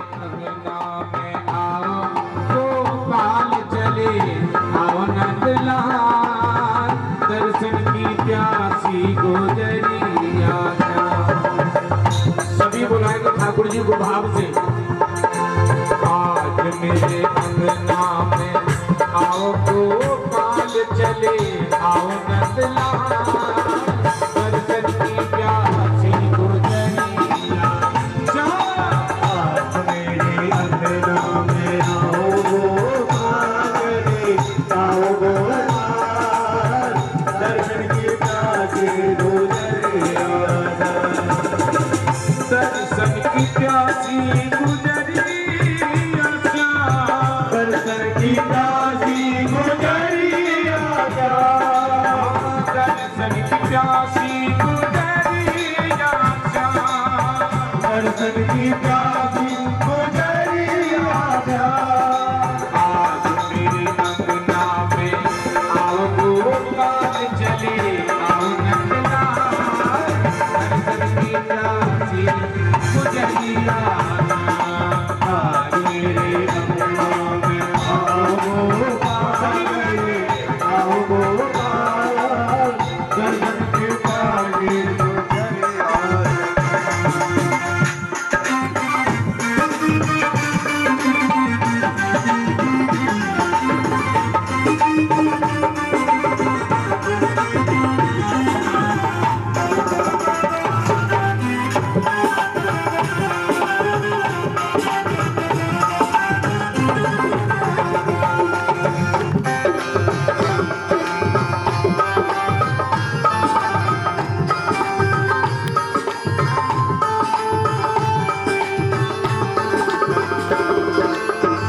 अंगना में आओ गोपाल चले आओ नंदलाल दर्शन की प्यासी गुजरिया। सभी बुलाएंगे ठाकुर जी को भाव से। आज मेरे अंगना में आओ गोपाल चले आओ नंदलाल दर्शन की प्यासी गुजरिया। आज मेरे अंगना में आओ गोपाल आओ गोपाल दर्शन की प्यासी गुजरिया। दर्शन की प्यासी गुजरिया दर्शन की प्यासी गुजरिया। दर्शन की प्यासी गुजरिया दर्शन की प्यासी गुजरिया। आज मेरे अंगना में आओ गोपाल चले आओ नंदलाल दर्शन की प्यासी गुजरिया। आज मेरे अंगना में आओ गोपाल आओ गोपाल दर्शन की प्यासी गुजरिया।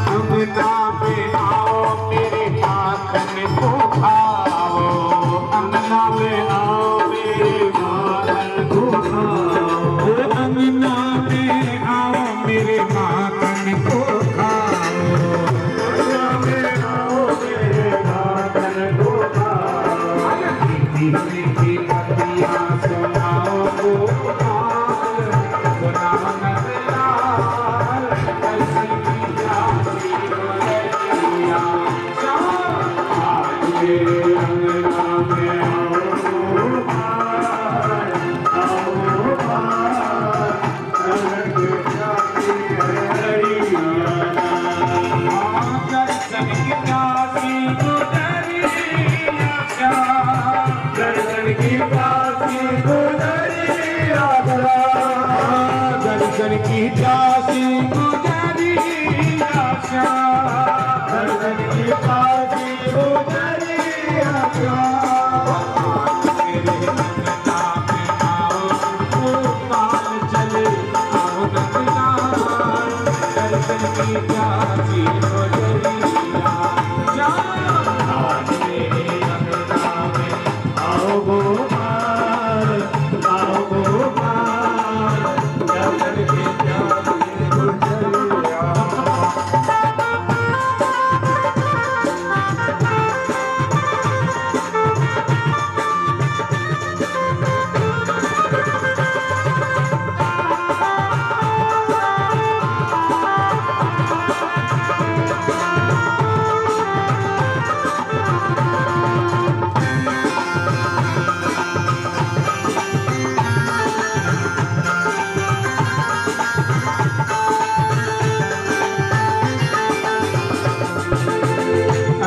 अंगना में आओ मेरे माखन को खाओ अंगना में आओ मेरे माखन को खाओ अंगना में आओ मेरे माखन को खाओ अंगना में आओ मेरे माखन को खाओ। मीठी मीठी पतियाँ सुनाओ गोपाल सुनाओ नंदलाल दर्शन की प्यासी गुजरिया। आज मेरे अंगना में आओ गोपाल आओ गोपाल दर्शन की प्यासी गुजरिया। दर्शन की प्यासी गुजरिया। दर्शन की प्यासी गुजरिया। दर्शन की प्यासी गुजरिया। दर्शन की प्यासी गुजरिया। मेरे अंगना में आओ गोपाल चले आओ नंदलाल दर्शन की प्यासी गुजरिया। आज मेरे अंगना में आओ गोपाल आओ गोपाल दर्शन की प्यासी गुजरिया।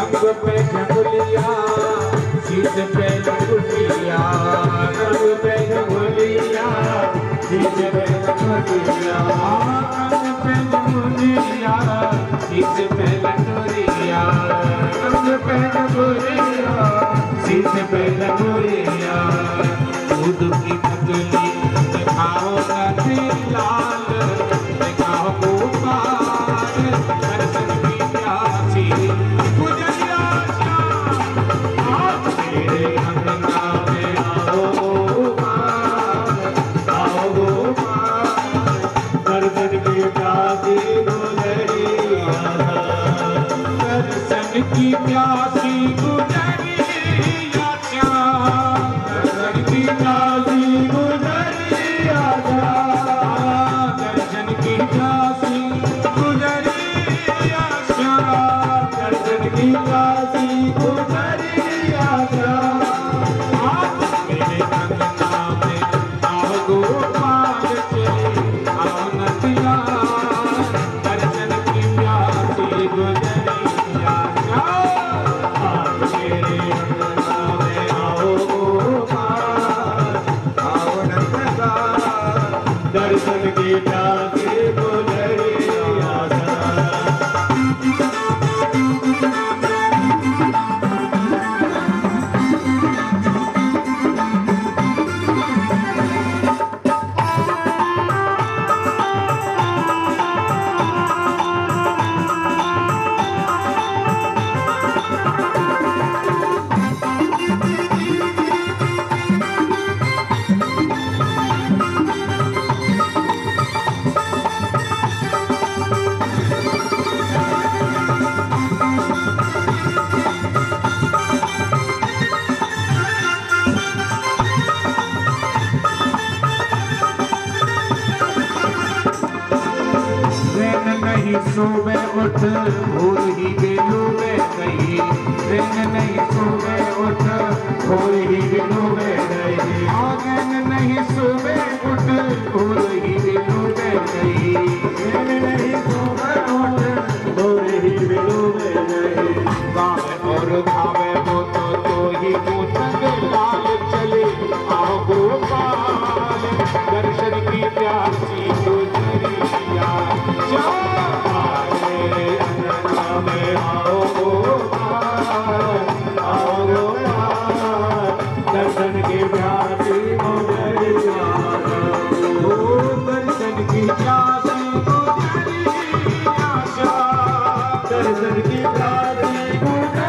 अंग पे झंगुलिया शीश पे लंगुलिया अंग पे झंगुलिया शीश पे लंगुलिया अंग पे झंगुलिया शीश पे लंगुलिया अंग पे झंगुलिया शीश पे लंगुलिया। दूध की पतली दिखाओ नंदलाल दिखाओ गोपाल दर्शन की प्यासी गुजरिया। आज मेरे अंगना में आओ गोपाल आओ गोपाल दर्शन की प्यासी गुजरिया। दर्शन की प्यासी गुजरिया। दर्शन की प्यासी गुजरिया। दर्शन की प्यासी नहीं सोवे उठ भूल ही बेलूबे गई, दिन नहीं सोवे उठ भूल ही बेलूबे गई, आंगन नहीं सोवे उठ भूल ही बेलूबे गई, दिन नहीं सोवे उठ भूल ही बेलूबे गई, गावे और धावे वो तो ही पूछन लाल चले आओ गोपाल, दर्शन की प्यासी गुजरिया दर्शन की प्यासी गुजरिया, दर्शन की प्यासी गुजरिया, दर्शन की प्यासी गुजरिया,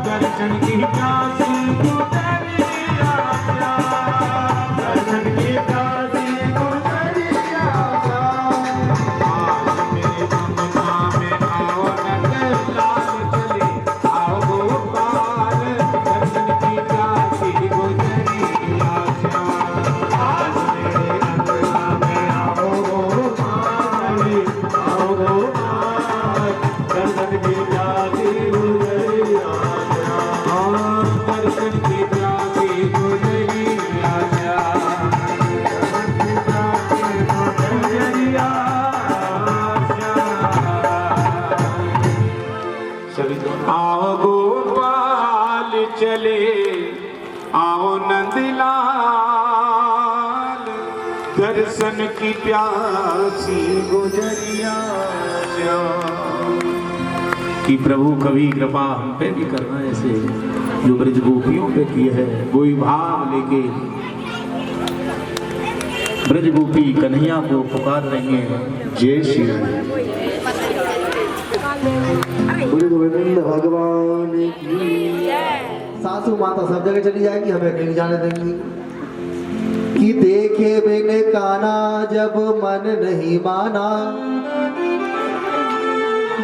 दर्शन की प्यासी गुजरिया, दर्शन की प्यासी गुजरिया, आज मेरे गंगा में आओ नंद लाल चले आओ गोपाल, दर्शन की प्यासी गुजरिया, आज मेरे गंगा में आओ गोपाल, आओ गोपाल, दर्शन की प्यासी गुजरिया, दर्शन की प्यासी गुजरिया, आओ गोपाल चले आओ नंदलाल, दर्शन की प्यासी गुजरिया। कि प्रभु कभी कृपा हम पे भी करना, ऐसे जो ब्रज गोपियों पे किए है वही भाव लेके ब्रज गोपी कन्हैया को पुकार रहे हैं। जय श्री राम। गुरु गोविंद भगवान की। सासू माता सब जगह चली जाएगी, हमें अकेले जाने देंगी। कि देखे बिन काना जब मन नहीं माना,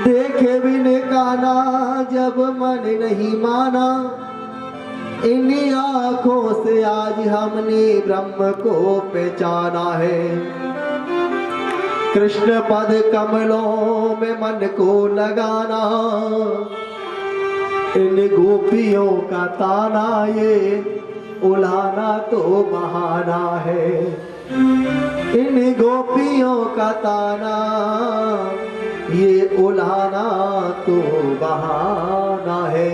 देखे बिन काना जब मन नहीं माना, इन्हीं आँखों से आज हमने ब्रह्म को पहचाना है। कृष्ण पद कमलों में मन को लगाना, इन गोपियों का ताना ये उलाना तो बहाना है। इन गोपियों का ताना ये उलाना तो बहाना है।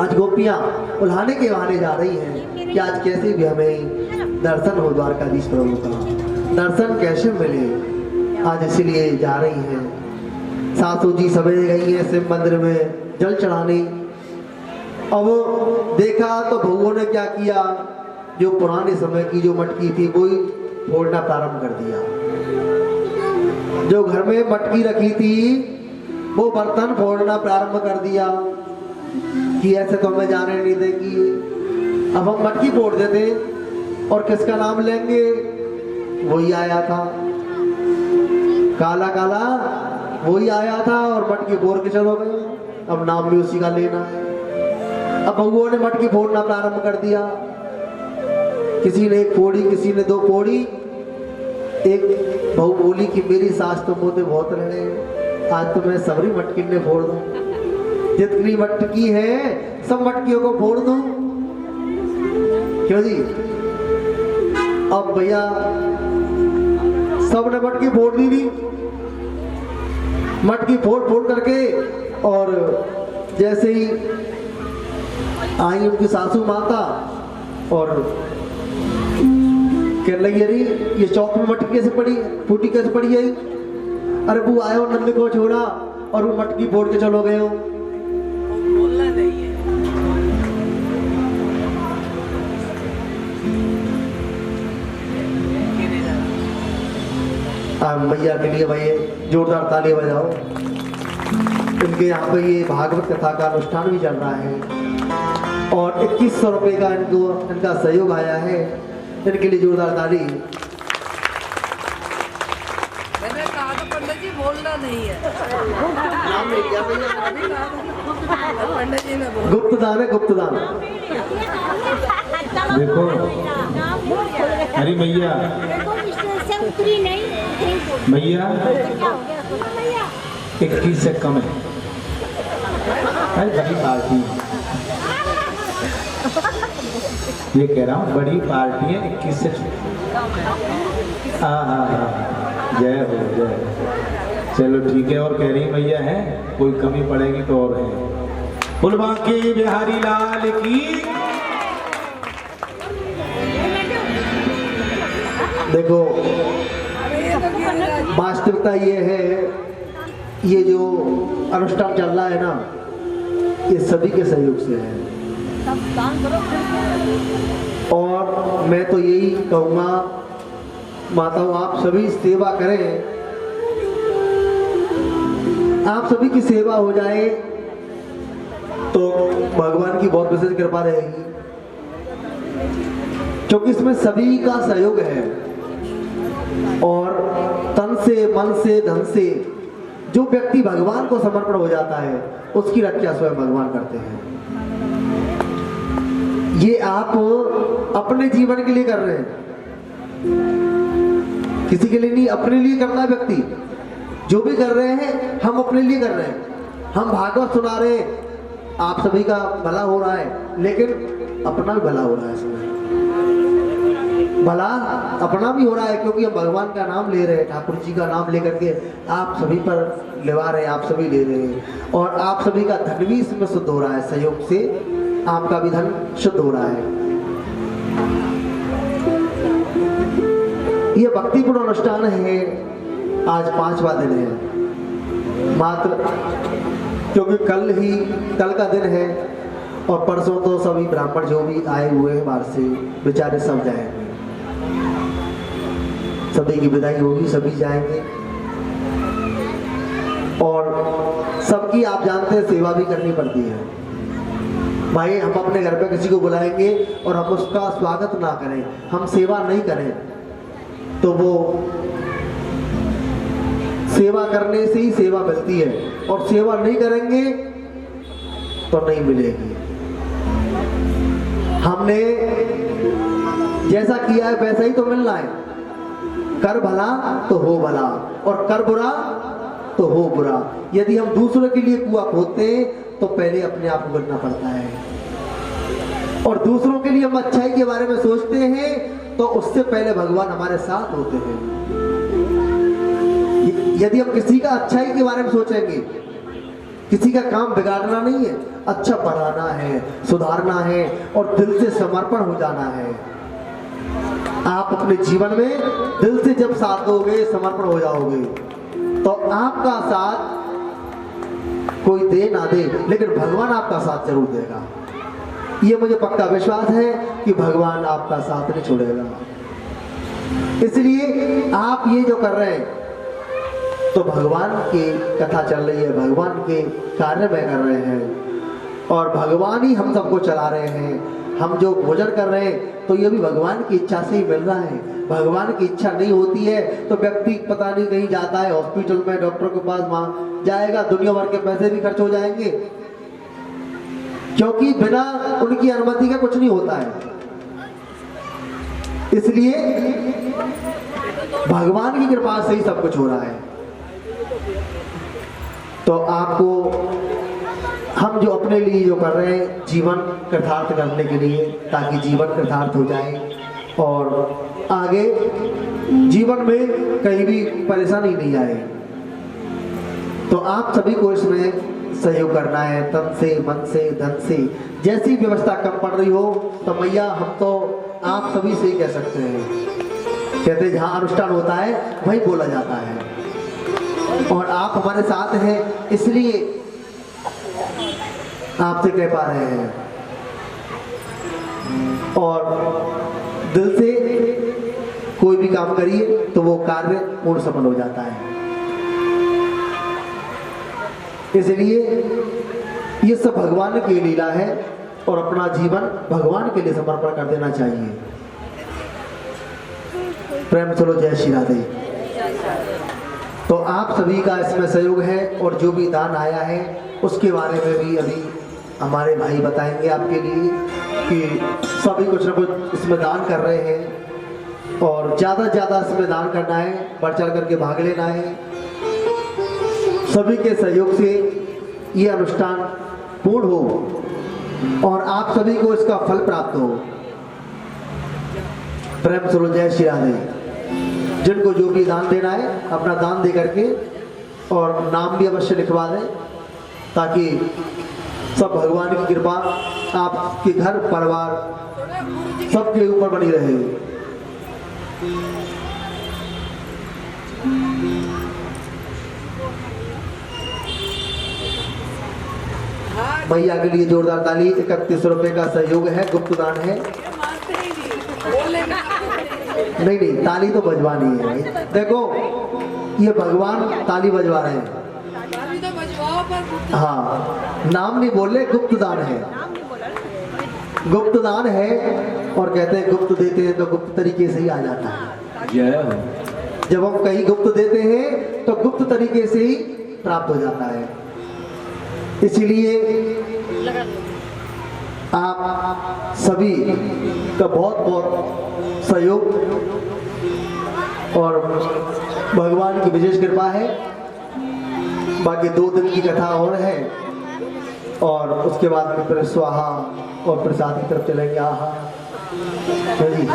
आज गोपियां उल्हाने के बहाने जा रही हैं कि आज कैसे भी हमें दर्शन हो द्वारकाधीश प्रभु का, दर्शन कैसे मिले, आज इसलिए जा रही हैं। सासू जी सवेरे गई हैं शिव मंदिर में जल चढ़ाने। अब देखा तो भगवान ने क्या किया, जो पुराने समय की जो मटकी थी वही फोड़ना प्रारंभ कर दिया। जो घर में मटकी रखी थी वो बर्तन फोड़ना प्रारंभ कर दिया कि ऐसे तो हमें जाने नहीं देंगी। अब हम मटकी फोड़ देते और किसका नाम लेंगे, वही आया था काला काला, वही आया था और मटकी फोड़ के चलो गए। अब नाम भी उसी का लेना है। अब भगवान ने मटकी फोड़ना प्रारंभ कर दिया। किसी ने एक फोड़ी, किसी ने दो फोड़ी। एक बहू बोली कि मेरी सास तो मुझे बहुत लड़े, आज तो मैं सबरी मटकी ने फोड़ दूं, जितनी मटकी है सब मटकियों को फोड़ दूं। क्यों जी? अब भैया सब ने मटकी फोड़ दी थी। मटकी फोड़ फोड़ करके और जैसे ही आई उनकी सासू माता और कहने लगी, अरे ये चौक में मटकी कैसे पड़ी, फूटी कैसे पड़ी है? अरे वो आए और नंद को छोड़ा और वो मटकी फोड़ के चलो गए हो। भैया के लिए भाई जोरदार ताली बजाओ। इनके यहाँ पे ये भागवत कथा का अनुष्ठान भी चल रहा है और 2100 रुपये का इनका सहयोग आया है। इनके लिए जोरदार ताली। मैंने कहा तो पंडित जी बोलना नहीं है। नाम ले लिया पंडित जी ने बोला गुप्तदान है, गुप्तदान। देखो अरे भैया उतरी नहीं। भैया क्या हो गया सोना भैया? 21 से कम है। अरे बड़ी पार्टी है। ये कह रहा हूँ बड़ी पार्टी है, 21 से हाँ हाँ हाँ, जय हो जय हो। चलो ठीक है। और कह रही भैया है, कोई कमी पड़ेगी तो और है। फुलवा के बिहारी लाल की। देखो वास्तविकता ये है, ये जो अनुष्ठान चल रहा है ना, ये सभी के सहयोग से है। और मैं तो यही कहूँगा माताओं, आप सभी सेवा करें, आप सभी की सेवा हो जाए तो भगवान की बहुत विशेष कृपा रहेगी, क्योंकि इसमें सभी का सहयोग है। और तन से, मन से, धन से जो व्यक्ति भगवान को समर्पण हो जाता है, उसकी रक्षा स्वयं भगवान करते हैं। ये आप अपने जीवन के लिए कर रहे हैं, किसी के लिए नहीं, अपने लिए करता है व्यक्ति। जो भी कर रहे हैं हम अपने लिए कर रहे हैं। हम भागवत सुना रहे हैं, आप सभी का भला हो रहा है, लेकिन अपना भी भला हो रहा है। इसमें भला अपना भी हो रहा है, क्योंकि हम भगवान का नाम ले रहे हैं, ठाकुर जी का नाम लेकर के आप सभी पर लेवा रहे हैं, आप सभी ले रहे हैं। और आप सभी का धन भी इसमें शुद्ध हो रहा है, सहयोग से आपका भी धन शुद्ध हो रहा है। ये भक्तिपूर्ण अनुष्ठान है, आज 5वां दिन है मात्र, क्योंकि कल का दिन है और परसों तो सभी ब्राह्मण जो भी आए हुए हैं बाहर से बेचारे सब जाएंगे, सभी की विदाई होगी, सभी जाएंगे। और सबकी आप जानते हैं सेवा भी करनी पड़ती है। भाई हम अपने घर पे किसी को बुलाएंगे और हम उसका स्वागत ना करें, हम सेवा नहीं करें, तो वो सेवा करने से ही सेवा मिलती है, और सेवा नहीं करेंगे तो नहीं मिलेगी। हमने जैसा किया है वैसा ही तो मिलना है। कर भला तो हो भला, और कर बुरा तो हो बुरा। यदि हम दूसरों के लिए कुआं खोदते हैं तो पहले अपने आप को गिरना पड़ता है, और दूसरों के लिए हम अच्छाई के बारे में सोचते हैं तो उससे पहले भगवान हमारे साथ होते हैं। यदि हम किसी का अच्छाई के बारे में सोचेंगे, किसी का काम बिगाड़ना नहीं है, अच्छा बढ़ाना है, सुधारना है, और दिल से समर्पण हो जाना है। आप अपने जीवन में दिल से जब साथ दोगे, समर्पण हो जाओगे, तो आपका साथ कोई दे ना दे, लेकिन भगवान आपका साथ जरूर देगा। ये मुझे पक्का विश्वास है कि भगवान आपका साथ नहीं छोड़ेगा। इसलिए आप ये जो कर रहे हैं तो भगवान की कथा चल रही है, भगवान के कार्य में कर रहे हैं, और भगवान ही हम सबको चला रहे हैं। हम जो भोजन कर रहे हैं तो ये भी भगवान की इच्छा से ही मिल रहा है। भगवान की इच्छा नहीं होती है तो व्यक्ति पता नहीं कहीं जाता है, हॉस्पिटल में डॉक्टर के पास वहां जाएगा, दुनिया भर के पैसे भी खर्च हो जाएंगे, क्योंकि बिना उनकी अनुमति का कुछ नहीं होता है। इसलिए भगवान की कृपा से ही सब कुछ हो रहा है। तो आपको हम जो अपने लिए जो कर रहे हैं, जीवन कृतार्थ करने के लिए, ताकि जीवन कृतार्थ हो जाए और आगे जीवन में कहीं भी परेशानी नहीं आए, तो आप सभी को इसमें सहयोग करना है, तन से, मन से, धन से। जैसी व्यवस्था कम पड़ रही हो तो मैया हम तो आप सभी से ही कह सकते हैं, कहते हैं जहाँ अनुष्ठान होता है वहीं बोला जाता है, और आप हमारे साथ हैं, इसलिए आपसे कह पा रहे हैं। और दिल से कोई भी काम करिए तो वो कार्य पूर्ण सफल हो जाता है। इसलिए ये सब भगवान की लीला है, और अपना जीवन भगवान के लिए समर्पण कर देना चाहिए। प्रेम चलो जय श्री राधे। तो आप सभी का इसमें सहयोग है, और जो भी दान आया है उसके बारे में भी अभी हमारे भाई बताएंगे आपके लिए, कि सभी कुछ ना कुछ इसमें दान कर रहे हैं। और ज़्यादा से ज़्यादा इसमें दान करना है, बढ़ चढ़ करके भाग लेना है। सभी के सहयोग से ये अनुष्ठान पूर्ण हो और आप सभी को इसका फल प्राप्त हो। प्रेम से जय श्री राधे। जिनको जो भी दान देना है अपना दान दे करके और नाम भी अवश्य लिखवा दें, ताकि सब भगवान की कृपा आपके घर परिवार सबके ऊपर बनी रहे। भैया के लिए जोरदार ताली। 31 रुपए का सहयोग है, गुप्त दान है। मानते ही नहीं, बोलेंगे तो नहीं नहीं, ताली तो बजवानी है भाई। देखो ये भगवान ताली बजवा रहे हैं। ताली तो बजवाओ पर हाँ, नाम नहीं बोल रहे, गुप्त दान है। गुप्त दान है और कहते हैं गुप्त देते हैं तो गुप्त तरीके से ही आ जाता है। जय हो। जब हम कहीं गुप्त देते हैं तो गुप्त तरीके से ही प्राप्त हो जाता है। इसीलिए आप सभी का बहुत बहुत सहयोग और भगवान की विशेष कृपा है। बाकी 2 दिन की कथा और है और उसके बाद में फिर स्वाहा और प्रसाद की तरफ चलेंगे। आहा जी,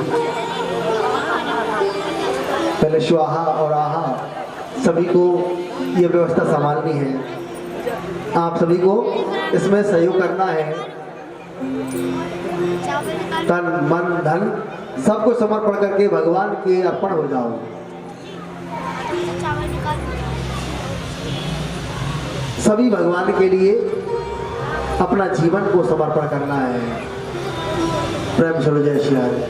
पहले स्वाहा और आहा सभी को ये व्यवस्था संभालनी है। आप सभी को इसमें सहयोग करना है। तन मन धन सबको समर्पण करके भगवान के अर्पण हो जाओ। सभी भगवान के लिए अपना जीवन को समर्पण करना है। प्रेम से जय श्री राधे।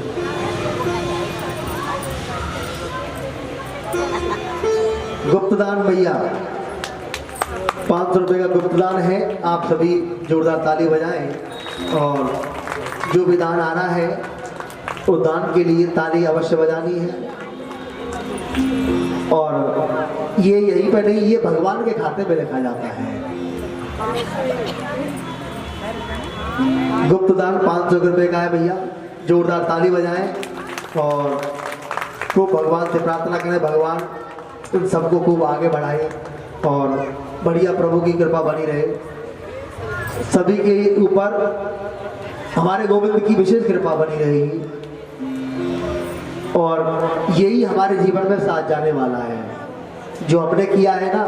गुप्तदान भैया 500 रुपये का गुप्तदान है। आप सभी जोरदार ताली बजाएं और जो भी दान आ रहा है वो दान के लिए ताली अवश्य बजानी है। और ये यहीं पर नहीं, ये भगवान के खाते में लिखा जाता है। गुप्तदान 500 रुपये का है भैया। जोरदार ताली बजाएं और खूब भगवान से प्रार्थना करें, भगवान इन सबको खूब आगे बढ़ाए और बढ़िया प्रभु की कृपा बनी रहे। सभी के ऊपर हमारे गोविंद की विशेष कृपा बनी रहेगी और यही हमारे जीवन में साथ जाने वाला है। जो हमने किया है ना,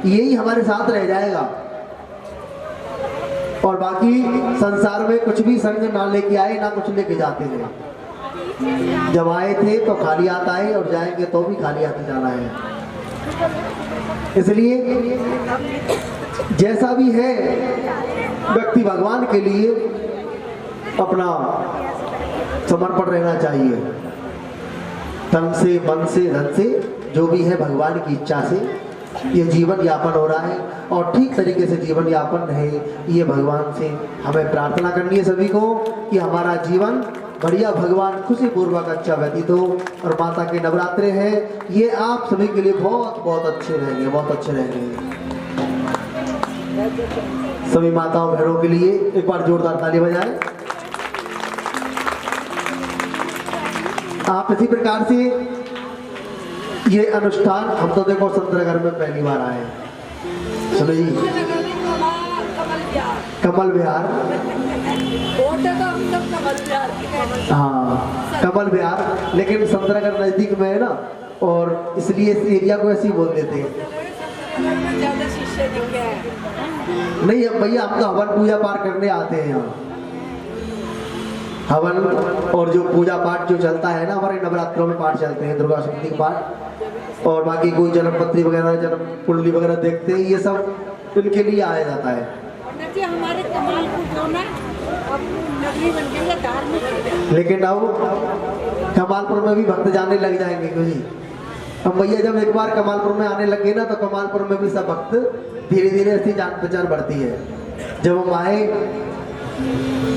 यही हमारे साथ रह जाएगा और बाकी संसार में कुछ भी संग ना लेके आए, ना कुछ लेके जाते हैं। जब आए थे तो खाली हाथ आए और जाएंगे तो भी खाली हाथ जाना है। इसलिए जैसा भी है व्यक्ति भगवान के लिए अपना समर्पण रहना चाहिए। तन से, मन से, धन से, जो भी है भगवान की इच्छा से ये जीवन यापन हो रहा है और ठीक तरीके से जीवन यापन रहे, ये भगवान से हमें प्रार्थना करनी है सभी को कि हमारा जीवन बढ़िया भगवान खुशी पूर्वक अच्छा व्यतीत हो। और माता के नवरात्रे हैं, ये आप सभी के लिए बहुत बहुत अच्छे रहेंगे, बहुत अच्छे रहेंगे। सभी माताओं बहनों के लिए एक बार जोरदार ताली बजाएं। आप इसी प्रकार से ये अनुष्ठान, हम तो देखो संतनगर में पहली बार आए। सुनो जी, कमल विहार, हाँ कमल विहार, लेकिन संतनगर नजदीक में है ना और इसलिए इस एरिया को ऐसे ही बोल देते हैं। नहीं भैया, हम तो हवन पूजा पाठ करने आते हैं यहाँ। हवन और जो पूजा पाठ जो चलता है ना, हमारे नवरात्रों में पाठ चलते हैं, दुर्गा सप्तमी के पाठ और बाकी कोई जन्म पत्री वगैरह, जन्म कुंडली वगैरह देखते हैं, ये सब इनके लिए आया जाता है। हमारे कमालपुर जो ना अब नगरी बन गई है धार्मिक, लेकिन अब कमालपुर में भी भक्त जाने लग जाएंगे। क्यों जी, अब भैया जब एक बार कमालपुर में आने लगे ना तो कमालपुर में भी सब भक्त धीरे धीरे ऐसी जान पहचान बढ़ती है। जब हम आए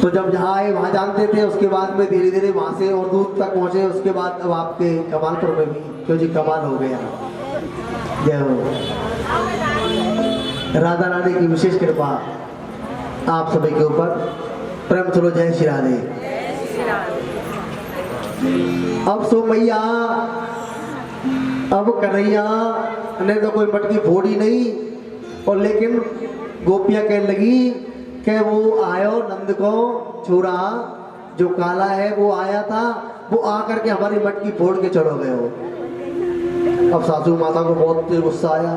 तो जब जहाँ आए वहाँ जानते थे, उसके बाद में धीरे धीरे वहाँ से और दूर तक पहुँचे, उसके बाद अब आपके कमालपुर में भी क्यों जी कमाल हो गया। जय हो। राधा रानी की विशेष कृपा आप सभी के ऊपर। प्रेम चलो जय श्री राधे। अब सो मैया, अब कन्हैया ने तो कोई मटकी फोड़ी नहीं, और लेकिन गोपियां कहने लगी कि वो आयो नंद को छोरा जो काला है वो आया था, वो आकर के हमारी मटकी फोड़ के चलो गए हो। अब सासू माता को बहुत तेज गुस्सा आया,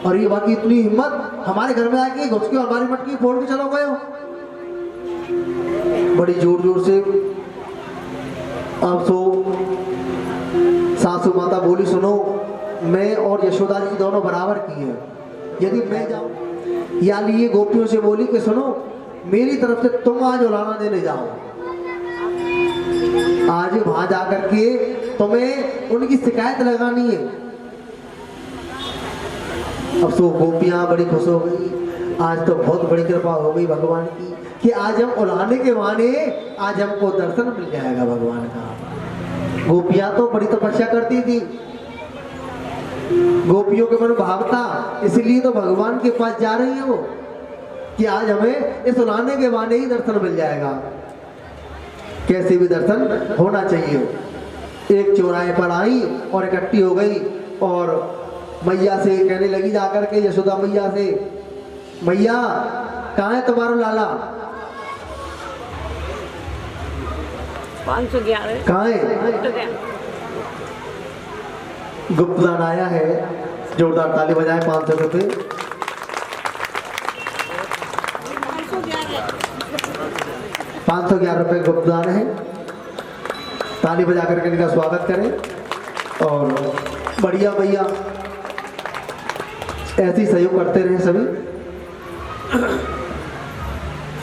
और ये बाकी इतनी हिम्मत हमारे घर में आके घुस के हमारी मटकी फोड़ के चलो गए हो। बड़ी जोर जोर से अब तो सासू माता बोली, सुनो मैं और यशोदा जी दोनों बराबर की है, यदि मैं जाऊं, या लिए गोपियों से बोली कि सुनो मेरी तरफ से तुम आज उलाना देने जाओ, आज वहां जाकर के तुम्हें उनकी शिकायत लगानी है। अब तो गोपियां बड़ी खुश हो गई, आज तो बहुत बड़ी कृपा हो गई भगवान की कि आज हम उलाने के बहाने आज हमको दर्शन मिल जाएगा भगवान का। गोपियां तो बड़ी तपस्या करती थी, गोपियों के मन भाव था, इसलिए तो भगवान के पास जा रही है वो कि आज हमें इस उलाने के बहाने ही दर्शन मिल जाएगा। कैसे भी दर्शन होना चाहिए। एक चौराहे पर आई और इकट्ठी हो गई और मैया से कहने लगी जाकर के, यशोदा मैया से, मैया कहाँ है तुम्हारा लाला? 511 कहाँ है? गुप्तदान आया है, जोरदार ताली बजाएं 500 रुपये। 511 रुपये गुप्तदान है, ताली बजा करके इनका स्वागत करें। और बढ़िया भैया ऐसी सहयोग करते रहे सभी,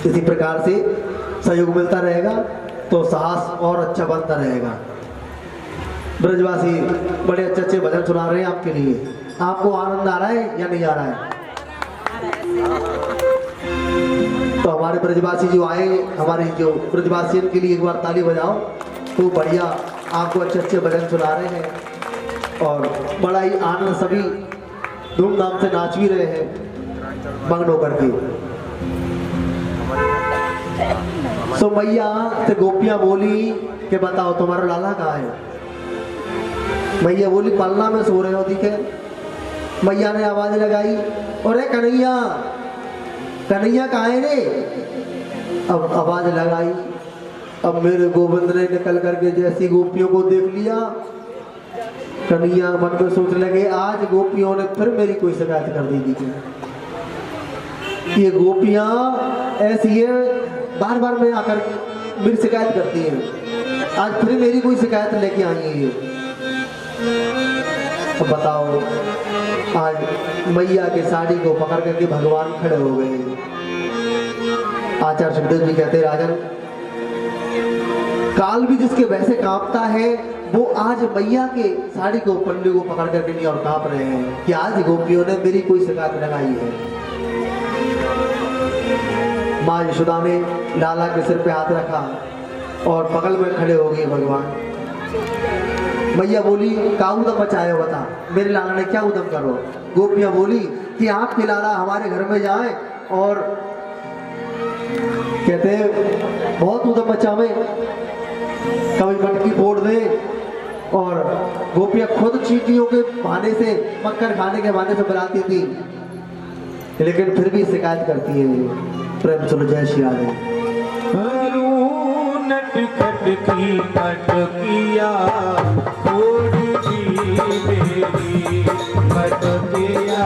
इसी प्रकार से सहयोग मिलता रहेगा तो साहस और अच्छा बनता रहेगा। ब्रजवासी बड़े अच्छे अच्छे भजन सुना रहे हैं आपके लिए, आपको आनंद आ रहा है या नहीं आ रहा है? तो हमारे ब्रजवासी जो आए, हमारे जो ब्रजवासियों के लिए एक बार ताली बजाओ। तो बढ़िया आपको अच्छे अच्छे भजन सुना रहे हैं और बड़ा ही आनंद, सभी धूमधाम से नाच भी रहे हैं मग्न होकर के। तो मैया से गोपियां बोली कि बताओ तुम्हारा लाला कहाँ है? मैया बोली पलना में सो रहे हो दिखे। मैया ने आवाज लगाई, अरे कन्हैया, कन्हैया कहाँ है रे? अब आवाज लगाई, अब मेरे गोविंद ने निकल करके जैसी गोपियों को देख लिया, कन्हैया मन में सोच लगे आज गोपियों ने फिर मेरी कोई शिकायत कर दी थी। ये गोपियां ऐसी है, बार बार में आकर मेरी शिकायत करती है, आज फिर मेरी कोई शिकायत लेके आई है। तो बताओ, आज मैया के साड़ी को पकड़ करके भगवान खड़े हो गए। आचार्य सुखदेव जी कहते, राजन काल भी जिसके वैसे कांपता है, वो आज मैया के साड़ी को, पल्ले को पकड़ करके नहीं और कांप रहे हैं कि आज गोपियों ने मेरी कोई शिकायत लगाई है। माँ यशोदा ने लाला के सिर पे हाथ रखा और बगल में खड़े हो गए भगवान। मैया बोली का उदम मचाए बता, मेरे लाला ने क्या उदम करो? गोपियां बोली कि आपके लाला हमारे घर में जाए और कहते बहुत उदम मचावे, कभी मटकी फोड़ दे, और गोपियां खुद चींटियों के बहाने से, मक्खन खाने के बहाने से बुलाती थी, लेकिन फिर भी शिकायत करती है। प्रेम सुनो, जय श्री राधे। नटखट की मटकिया फोड़ दी मेरी, मटकिया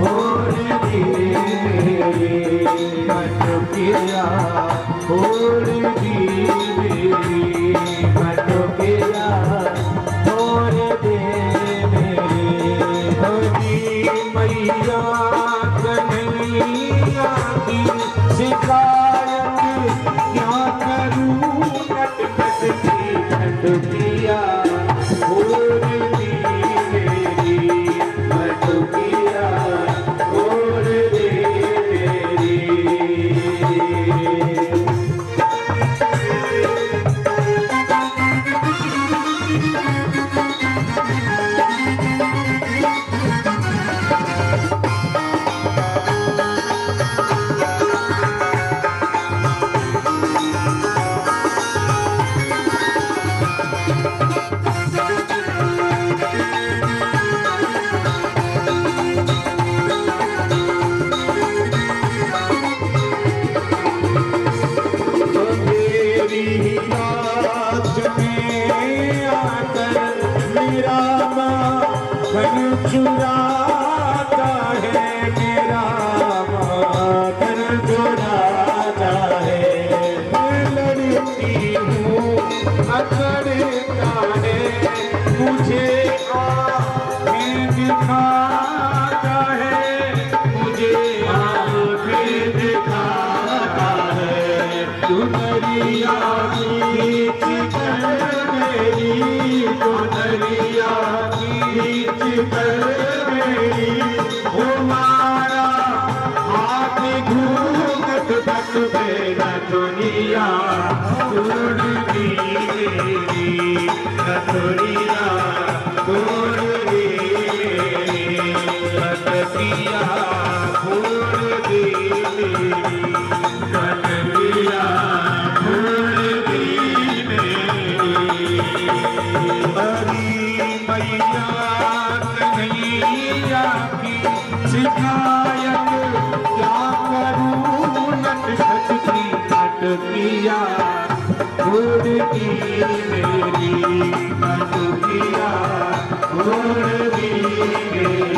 फोड़ दी मेरी, मटकिया फोड़ दी मेरी, मटकिया फोड़ दे मेरी। होगी मैया कन्हैया की शिकायत क्या करूं? नटखट की मटकिया माखन चुराता है, मेरा माखन चुराता है। लड़ती हूँ अकड़ता है, मुझे आँखें दिखाता है, मुझे आँखें दिखाता है। दुनिया खींच कर मेरी, दुनिया खींच कर मेरी, हमारा हाथ घूंघट तक मेरा दुनिया छोड़ दी मेरी, दुनिया छोड़ दी मेरी, दुनिया छोड़ दी मेरी, दुनिया छोड़ दी मेरी। हरी मैया कन्हैया की शिकायत क्या करूं, नट खटकी नटकिया छोड़ दी मेरी, नटकिया छोड़ दी मेरी।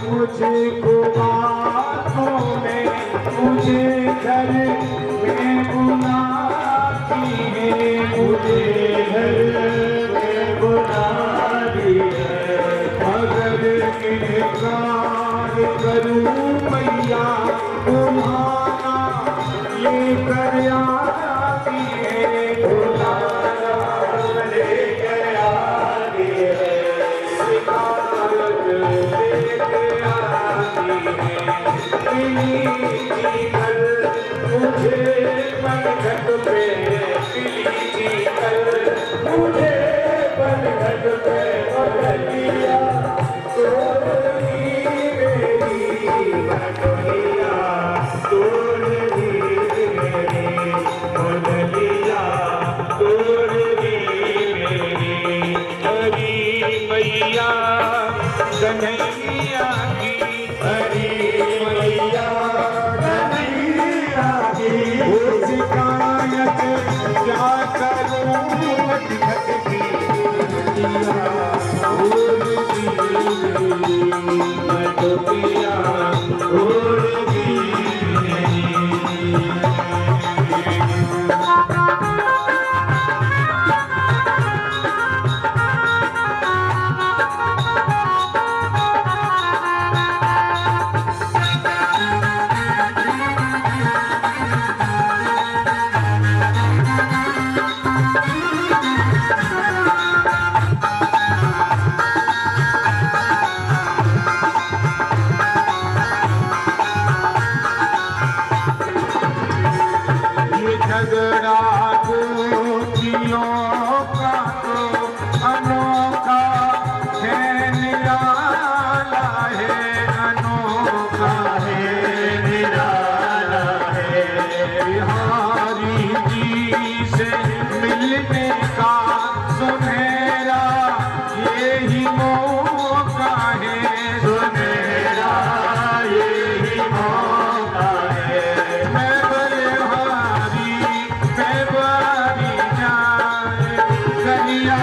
मुझको बातों में मुझे घर में बुलाती है, मुझे घर में बुलाती है। अगर इनकार करूं मैया, बुलाना लेकर आती है, बुलाना लेकर आती है। शिकायत लेकर आती है, पीली कर मुझे बनघट पे, पीली कर मुझे बनघट पे बदलिया तोड़ दी मेरी, बदलिया तोड़ दी मेरी, बदलिया तोड़ दी मेरी। हरी मैया कन्हैया की, हरी मैया कन्हैया की, वो शिकायत क्या करूं, नट खटकी नटकिया छोड़ दी मेरी, नटकिया छोड़ दी मेरी। झगड़ा गोपियों का तो अनोखा है, निराला है, अनोखा है, निराला है। बिहारी जी से मिलने का सुनहरा यही मौका है, सुनहरा यही मौका है। मैं बलिहारी बेबारी जाए, कलिया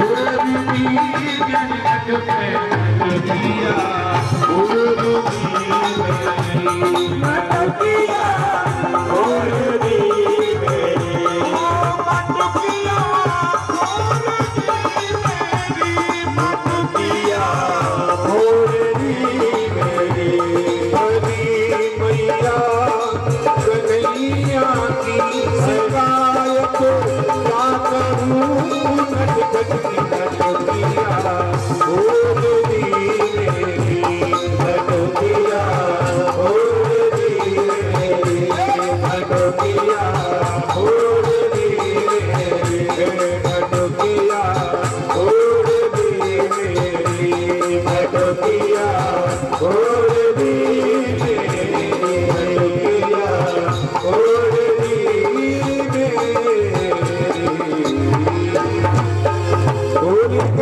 उड़ती जनक पे नटकिया उड़ती मेरी, नटकिया उड़ती मेरी, नटकिया उड़ती मेरी, नटकिया उड़ती मेरी। हरी मैया कन्हैया की शिकायत क्या करूं, नट खटकी नटकिया छोड़ दी मेरी, नटकिया छोड़ दी मेरी, नटकिया छोड़ दी मेरी।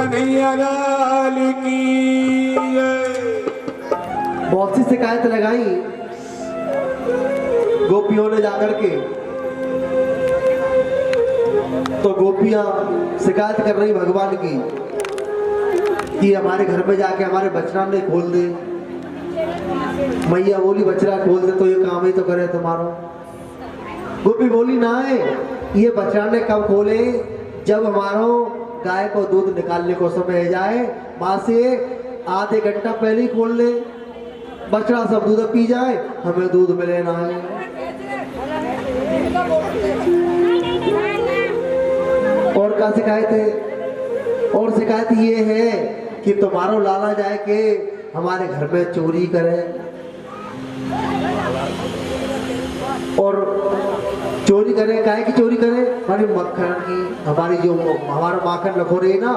कन्हैया लाल की जय। बहुत सी शिकायत लगाई गोपियों ने जाकर के, तो गोपियां शिकायत कर रही भगवान की कि हमारे घर में जाके हमारे बचना ने खोल दे। मैया बोली बचरा खोल दे तो ये काम ही तो करे तुम्हारा। गोपी बोली ना है, ये बचरा ने कब खोले, जब हमारा गाय को दूध निकालने को समय जाए, माँ से आधे घंटा पहले ही खोल ले, बछड़ा सब दूध पी जाए, हमें दूध मिले ना है। और क्या शिकायत है? और शिकायत ये है कि तुम्हारो लाला जाए के हमारे घर में चोरी करे, और चोरी करे, काहे की चोरी करे, हमारी मक्खन की, हमारी जो हमारा माखन रखो रही ना,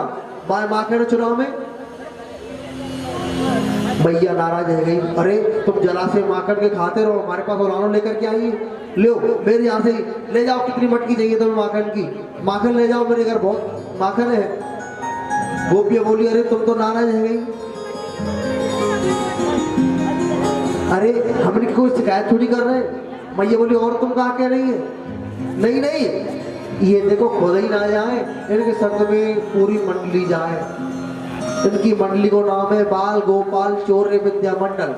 माखन चुनाव में। मैया नाराज है गई, अरे तुम जला से माखन के खाते रहो, हमारे पास उलानो लेकर के आई, लो मेरे यहाँ से ले जाओ, कितनी मटकी चाहिए तुम्हें माखन की, माखन ले जाओ, मेरे घर बहुत माखन है। गोपियां बोली अरे तुम तो नाराज है गई, अरे हमने कोई शिकायत थोड़ी कर रहे। मैया बोली और तुम कहा कह रही है, नहीं नहीं ये देखो खुद ही ना जाए, इनके संग में पूरी मंडली जाए। इनकी मंडली को नाम है बाल गोपाल चौर्य विद्या मंडल।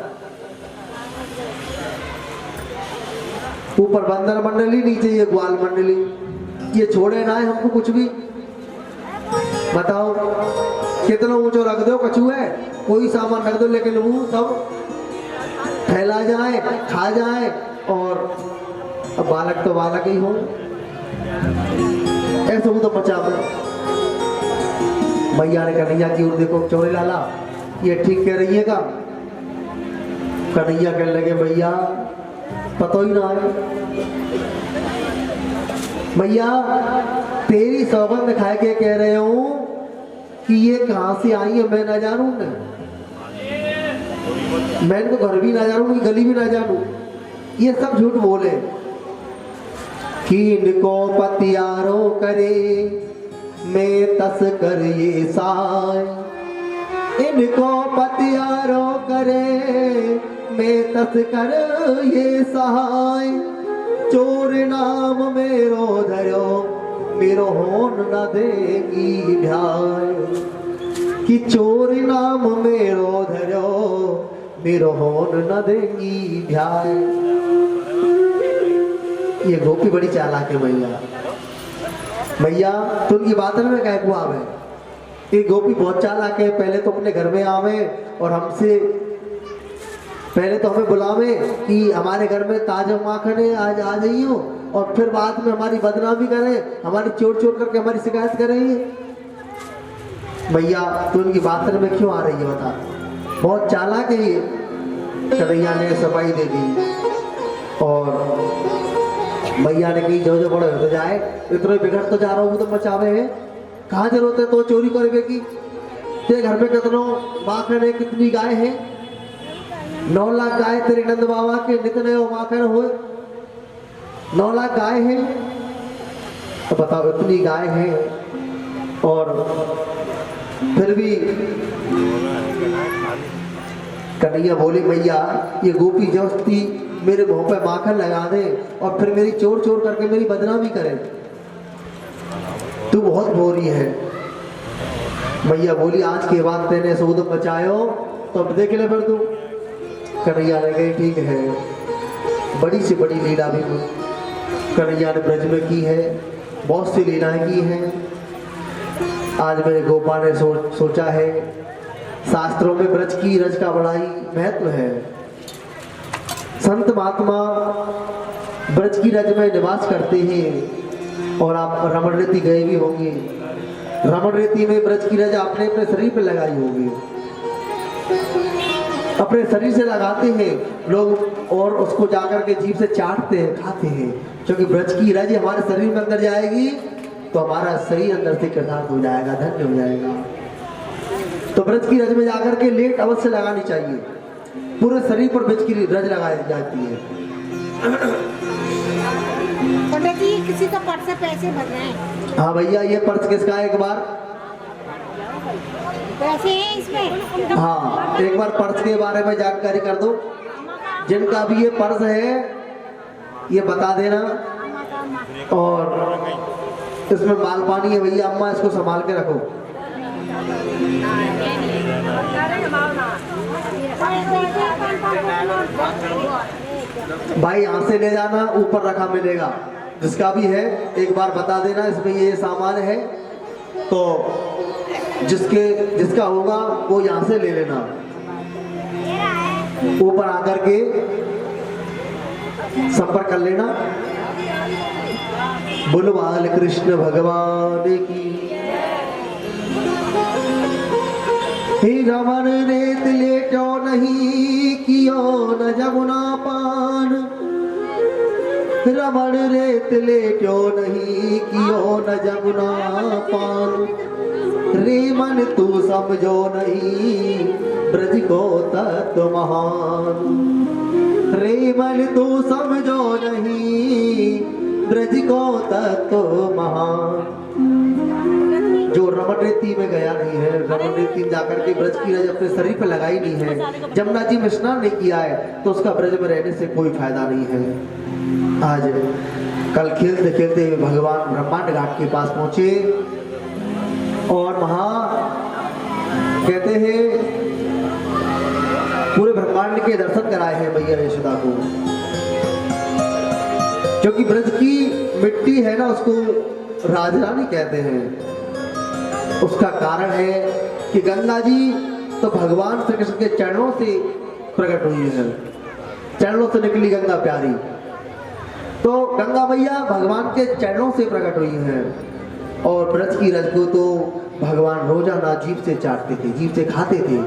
ऊपर बंदर मंडली, नीचे ये ग्वाल मंडली, ये छोड़े ना है हमको कुछ भी। बताओ कितना ऊंचो रख दो कछू है, कोई सामान रख दो, लेकिन वो सब फैला जाए, खा जाए, और अब बालक तो बालक ही हो, ऐसे वो तो बचा में। मैया ने कन्हैया की ओर देखो, चौरे लाला ये ठीक कह रही है का? कन्हैया कहने लगे भैया पता ही ना है, मैया तेरी सौगंध खाए के कह रहे हूं कि ये कहां से आई है मैं ना जानू ना, मैं इनको घर भी ना जानू, गली भी ना जानू, ये सब झूठ बोले। कि इनको पतियारो करे मैं तस्कर ये साय, इनको पतियारो करे मैं तस्कर ये सहाय, चोर नाम मेरो धरो मेरो होन न देगी ध्याय, कि चोर नाम मेरो धरो मेरो होन न देगी ध्याय। ये गोपी बड़ी चालाक है मैया, मैया तो उनकी बात में क्या हुआ है, ये गोपी बहुत चालाक है। पहले तो अपने घर में आवे और हमसे पहले तो हमें बुलावे कि हमारे घर में ताजा माखन है आज आ जाइयो, और फिर बाद में हमारी बदनामी करे, हमारी चोट चोट करके हमारी शिकायत करे। मैया तो उनकी बात में क्यों आ रही है बता, बहुत चालाक है ये। कन्हैया ने सफाई दे दी और मैया ने कही जो जो बड़े होते जाए, इतना बिगड़ तो जा रहा हूँ तो मचावे है, कहाँ जरूरत है तो चोरी करवे की, तेरे घर में कितनो माखन है, कितनी गाय है, 9 लाख गाय तेरे नंद बाबा के नितने माखन हो, 9 लाख गाय है, तो बताओ इतनी गाय है, और फिर भी कन्हैया बोली मैया ये गोपी जबरदस्ती मेरे मुंह पे माखन लगा दे और फिर मेरी चोर चोर करके मेरी बदनामी करे, तू बहुत बोरी है। मैया बोली आज के बाद तेने सूद बचायो तो अब देख ले फिर तू। कन्हैया ने कही ठीक है, बड़ी से बड़ी लीला भी कन्हैया ने ब्रज में की है, बहुत सी लीलाएं की हैं। आज मेरे गोपाल ने सोचा है, शास्त्रों में ब्रज की रज का बड़ा ही महत्व है। संत महात्मा ब्रज की रज में निवास करते हैं, और आप रमण रीति गए भी होंगे, रमण रीति में ब्रज की रज आपने अपने शरीर पर लगाई होगी, अपने शरीर से लगाते हैं लोग, और उसको जाकर के जीभ से चाटते हैं, खाते हैं, क्योंकि ब्रज की रज हमारे शरीर में अंदर जाएगी तो हमारा शरीर अंदर से कृतार्थ हो जाएगा, धन्य हो जाएगा। तो ब्रज की रज में जाकर के लेट अवश्य लगानी चाहिए, पूरे शरीर पर ब्रज की रज लगाई जाती है। पंडित जी किसी का पर्स से पैसे भर रहे हैं। हाँ भैया ये पर्स किसका है, एक बार पैसे हैं इसमें? हाँ, एक बार पर्स के बारे में जानकारी कर दो। जिनका भी ये पर्स है ये बता देना। और इसमें माल पानी है भैया, अम्मा इसको संभाल के रखो। भाई यहाँ से ले जाना, ऊपर रखा मिलेगा। जिसका भी है एक बार बता देना इसमें ये सामान है, तो जिसका होगा वो यहाँ से ले लेना। ऊपर आकर के संपर्क कर लेना। बोलो बाल कृष्ण भगवान की। हे रमन रेत लेटो नहीं कियो न जमुना पान। रमन रेत लेटो नहीं कियो न जमुना पान। रे मन तू समझो नहीं ब्रज को तत्व महान। रे मन तू समझो नहीं ब्रज को तत्व महान। जो रमन रेती में गया नहीं है, रमन रेती में जाकर के ब्रज की रज अपने शरीर पर लगाई नहीं है, जमुना जी में स्नान नहीं किया है, तो उसका ब्रज में रहने से कोई फायदा नहीं है। आज कल खेलते खेलते भगवान ब्रह्मांड घाट के पास पहुंचे और वहां कहते हैं पूरे ब्रह्मांड के दर्शन कराए हैं मैया यशोदा को। क्योंकि ब्रज की मिट्टी है ना, उसको राजरानी कहते हैं। उसका कारण है कि गंगा जी तो भगवान श्री कृष्ण के चरणों से प्रकट हुई है, चरणों से निकली गंगा प्यारी। तो गंगा मैया भगवान के चरणों से प्रकट हुई है। और ब्रज की रज को तो भगवान रोजाना जीभ से चाटते थे, जीभ से खाते थे।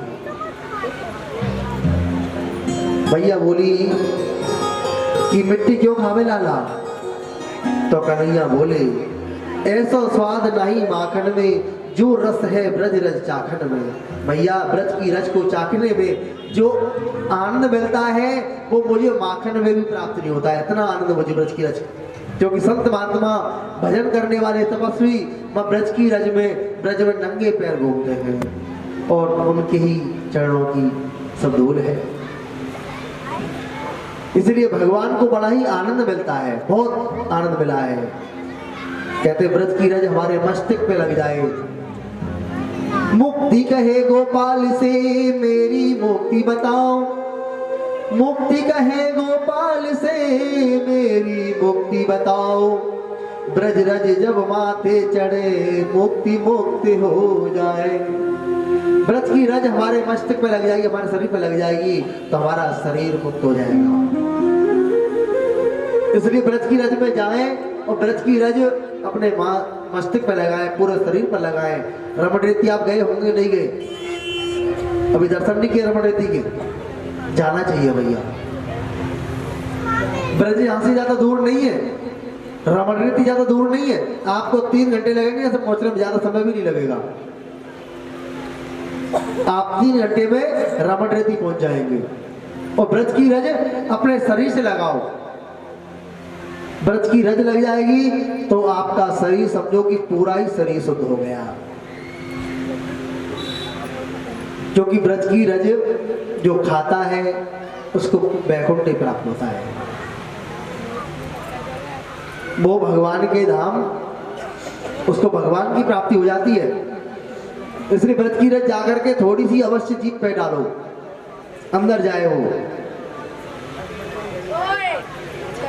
भैया बोली कि मिट्टी क्यों खावे लाला? तो कन्हैया बोले ऐसा स्वाद नहीं माखन में जो रस है ब्रज रज चाखन में। भैया ब्रज की रज को चाखने में जो आनंद मिलता है वो मुझे माखन में भी प्राप्त नहीं होता है। इतना आनंद मुझे ब्रज की रज, क्योंकि संत महात्मा भजन करने वाले तपस्वी ब्रज की रज में, ब्रज में नंगे पैर घूमते हैं और उनके ही चरणों की सब धूल है। इसलिए भगवान को बड़ा ही आनंद मिलता है, बहुत आनंद मिला है। कहते ब्रज की रज हमारे मस्तिष्क पे लग जाए। मुक्ति कहे गोपाल से मेरी मुक्ति बताओ। मुक्ति कहे गोपाल से मेरी मुक्ति बताओ। ब्रज रज जब माथे चढ़े मुक्ति मुक्ति हो जाए। ब्रज की रज हमारे मस्तिष्क पे लग जाएगी, हमारे शरीर पे लग जाएगी तो हमारा शरीर मुक्त हो जाएगा। इसलिए ब्रज की रज में जाएं और ब्रज की रज अपने मस्तिष्क पे लगाएं, पूरे शरीर पर लगाएं। रमण रेती आप गए होंगे, नहीं गए? अभी दर्शन नहीं किए रमण रेती के? जाना चाहिए भैया। ब्रज यहाँ से ज्यादा दूर नहीं है, रमण रेती ज्यादा दूर नहीं है। आपको 3 घंटे लगेंगे, ऐसे पहुंचने में ज्यादा समय भी नहीं लगेगा। आप 3 घंटे में रमण रेती पहुंच जाएंगे। और ब्रज की रज अपने शरीर से लगाओ। ब्रज की रज लग जाएगी तो आपका शरीर समझो कि पूरा ही शरीर शुद्ध हो गया। क्योंकि ब्रज की रज जो खाता है उसको वैकुंठ प्राप्त होता है, वो भगवान के धाम, उसको भगवान की प्राप्ति हो जाती है। इसलिए ब्रज की रज जाकर के थोड़ी सी अवश्य जीभ पे डालो, अंदर जाए वो।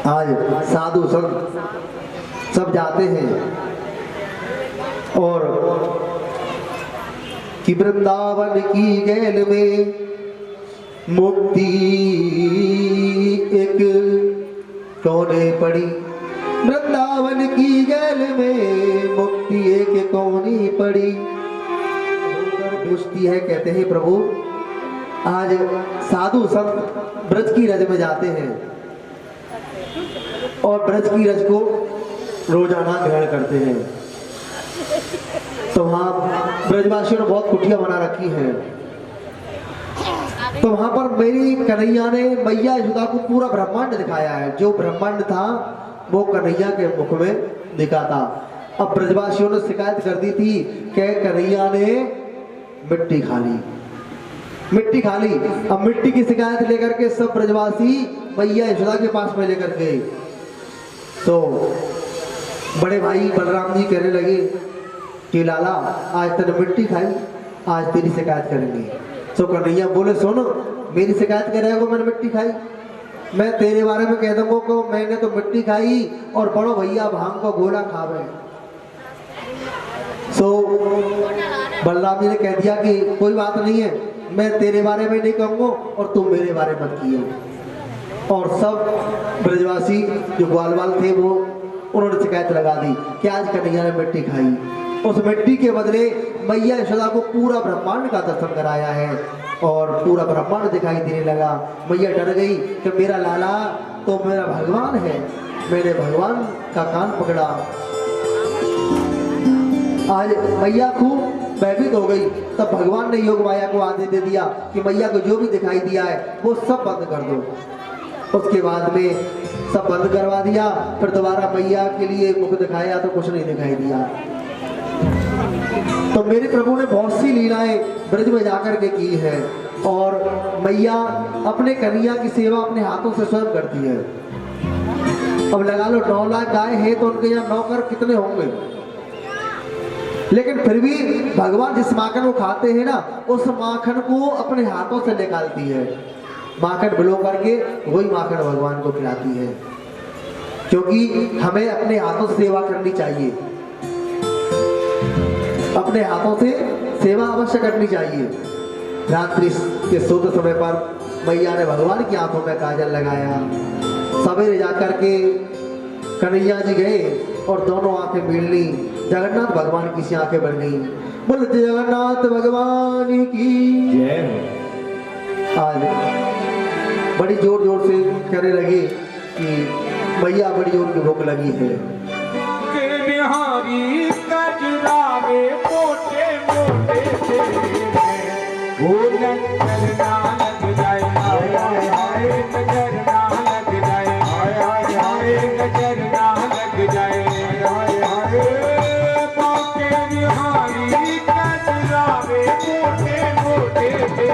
आज साधु संत सब जाते हैं और कि वृंदावन की गैल में मुक्ति एक कौने पड़ी। वृंदावन की गैल में मुक्ति एक कौनी पड़ी। पूछती है, कहते हैं प्रभु आज साधु संत ब्रज की रज में जाते हैं और ब्रज की रज को रोजाना ग्रहण करते हैं, तो वहां ब्रजवासियों ने बहुत कुटिया बना रखी है। तो वहां पर मेरी कन्हैया ने मैया यशोदा को पूरा ब्रह्मांड दिखाया है। जो ब्रह्मांड था वो कन्हैया के मुख में दिखा था। अब ब्रजवासियों ने शिकायत कर दी थी कि कन्हैया ने मिट्टी खा ली, मिट्टी खा ली। अब मिट्टी की शिकायत लेकर के सब ब्रजवासी मैया यशोदा के पास में लेकर गए। तो बड़े भाई बलराम जी कहने लगे कि लाला आज तेने मिट्टी खाई, आज तेरी शिकायत करेंगे। तो कन्हैया बोले सुनो, मेरी शिकायत करेगा मैंने मिट्टी खाई, मैं तेरे बारे में कह दूंगा को मैंने तो मिट्टी खाई और बड़ो भैया भांग को गोला खावे। सो बलराम जी ने कह दिया कि कोई बात नहीं है, मैं तेरे बारे में नहीं कहूँगा और तुम मेरे बारे में मत कियो। और सब ब्रजवासी जो ग्वाल थे वो उन्होंने शिकायत लगा दी कि आज कन्हैया ने मिट्टी खाई। उस मिट्टी के बदले मैया यशोदा को पूरा ब्रह्मांड का दर्शन कराया है और पूरा ब्रह्मांड दिखाई देने लगा। मैया डर गई कि मेरा लाला तो मेरा भगवान है, मैंने भगवान का कान पकड़ा। आज मैया खूब भयभीत हो गई। तब भगवान ने योग माया को आदेश दे दिया कि मैया को जो भी दिखाई दिया है वो सब बंद कर दो। उसके बाद में सब बंद करवा दिया। फिर दोबारा मैया के लिए मुख दिखाया तो कुछ नहीं दिखाई दिया। तो मेरे प्रभु ने बहुत सी लीलाएं ब्रज में जाकर के की है और मैया अपने कन्हैया की सेवा अपने हाथों से स्वयं करती है। अब लगा लो 9 लाख गाय है तो उनके यहाँ नौकर कितने होंगे, लेकिन फिर भी भगवान जिस माखन को खाते हैं ना उस माखन को अपने हाथों से निकालती है। माखन भिगो करके वही माखन भगवान को खिलाती है, क्योंकि हमें अपने हाथों से सेवा करनी चाहिए, अपने हाथों से सेवा अवश्य करनी चाहिए। रात्रि के सोते समय पर मैया ने भगवान की आंखों में काजल लगाया। सवेरे जाकर के कन्हैया जी गए और दोनों आंखें मिल ली। जगन्नाथ भगवान की सी आंखें बन गई। बोल जगन्नाथ भगवान की जय। आज बड़ी जोर जोर से कहने लगे कि मैया बड़ी जोर की भूख लगी है। के बिहारी कजरावे मोटे मोटे से वो नजर ना लग जाए, हाय हाय नजर ना लग जाए, हाय हाय नजर ना लग जाए, हाय हाय बाके बिहारी कजरावे मोटे मोटे से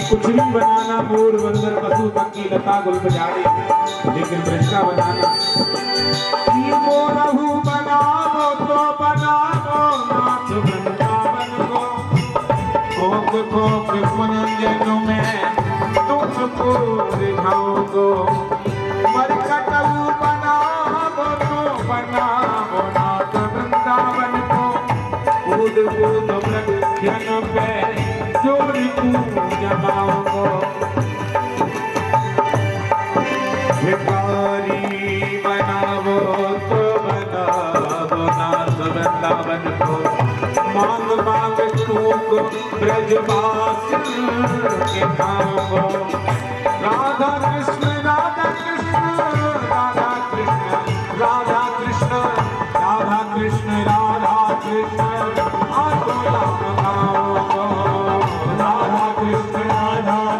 कुछ भी बनाना मोर बंदर पशु पक्षी लता गुल बजाड़े, लेकिन ब्रज का बनाना कि मोरहू बनावो तो बनावो नाथ वृंदावन को, कोक कोक कुंजन में तुमको रिझाऊंगो, मरकटऊ बनावो तो बनावो नाथ वृंदावन को, कूद कूद प्रगट्यन पे जोड़ी जमाओ, भिखारी बनावो तो बनावो नाथ वृंदावन को, मांग मांग टूक ब्रजवास के खाओ, राधा कृष्ण राधा कृष्ण राधा कृष्ण राधा कृष्ण राधा कृष्ण राधा कृष्ण आगोला गाओ, राधा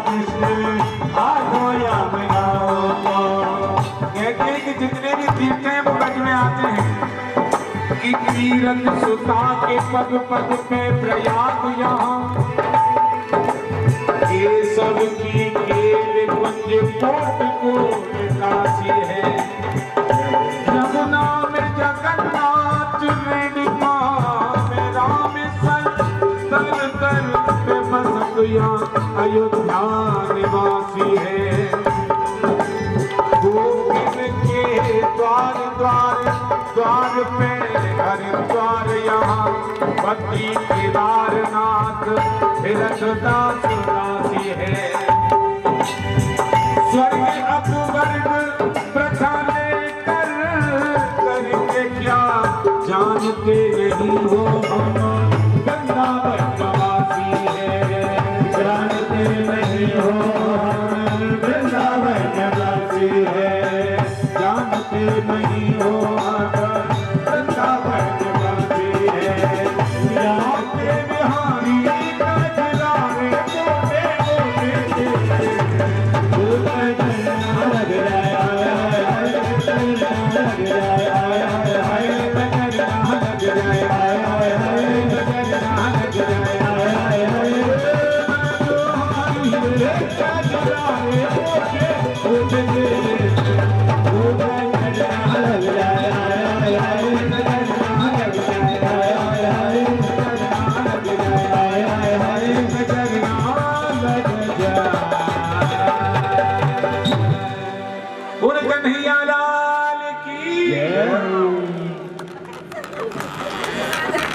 कृष्ण आगोया गाओ। कहते हैं कि जितने भी तीर्थ हैं वो ब्रज में आते हैं कि तीरथ सुता के पद पद पे प्रयाग यहाँ, ये सब की केल कुंज कोट कोट काशी है, यमुना में जगन्नाथ रेणुका में राम तल तल पे बसत यहाँ अयोध्या निवासी है, गोविंद के द्वार द्वार द्वार पे हरिद्वार यहाँ, बद्री केदारनाथ तीरथ दास दासी है, स्वर्ग अपवर्ग प्रथा लेकर करेंगे क्या, जानते नहीं हो हम वृंदावन निवासी है, जानते नहीं हो हम वृंदावन निवासी है, जानते नहीं हो हम वृंदावन निवासी है, यहाँ के बिहारी कजरारे मोटे मोटे लग कन्हैया लाल की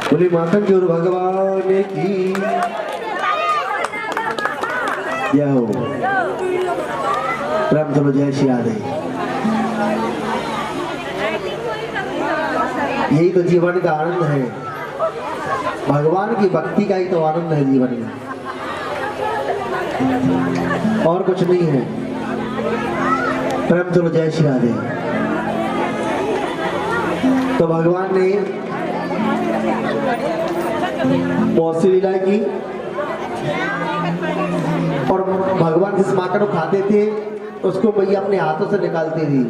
बोली माखन चोर भगवान की जय हो। प्रेम चलो जय श्री राधे। यही तो जीवन का आनंद है, भगवान की भक्ति का ही तो आनंद है जीवन में, और कुछ नहीं है। प्रेम चलो जय श्री राधे। तो भगवान ने बहुत सी लीलाएं की, और भगवान जिस माखन को खाते थे उसको मैया अपने हाथों से निकालती थी,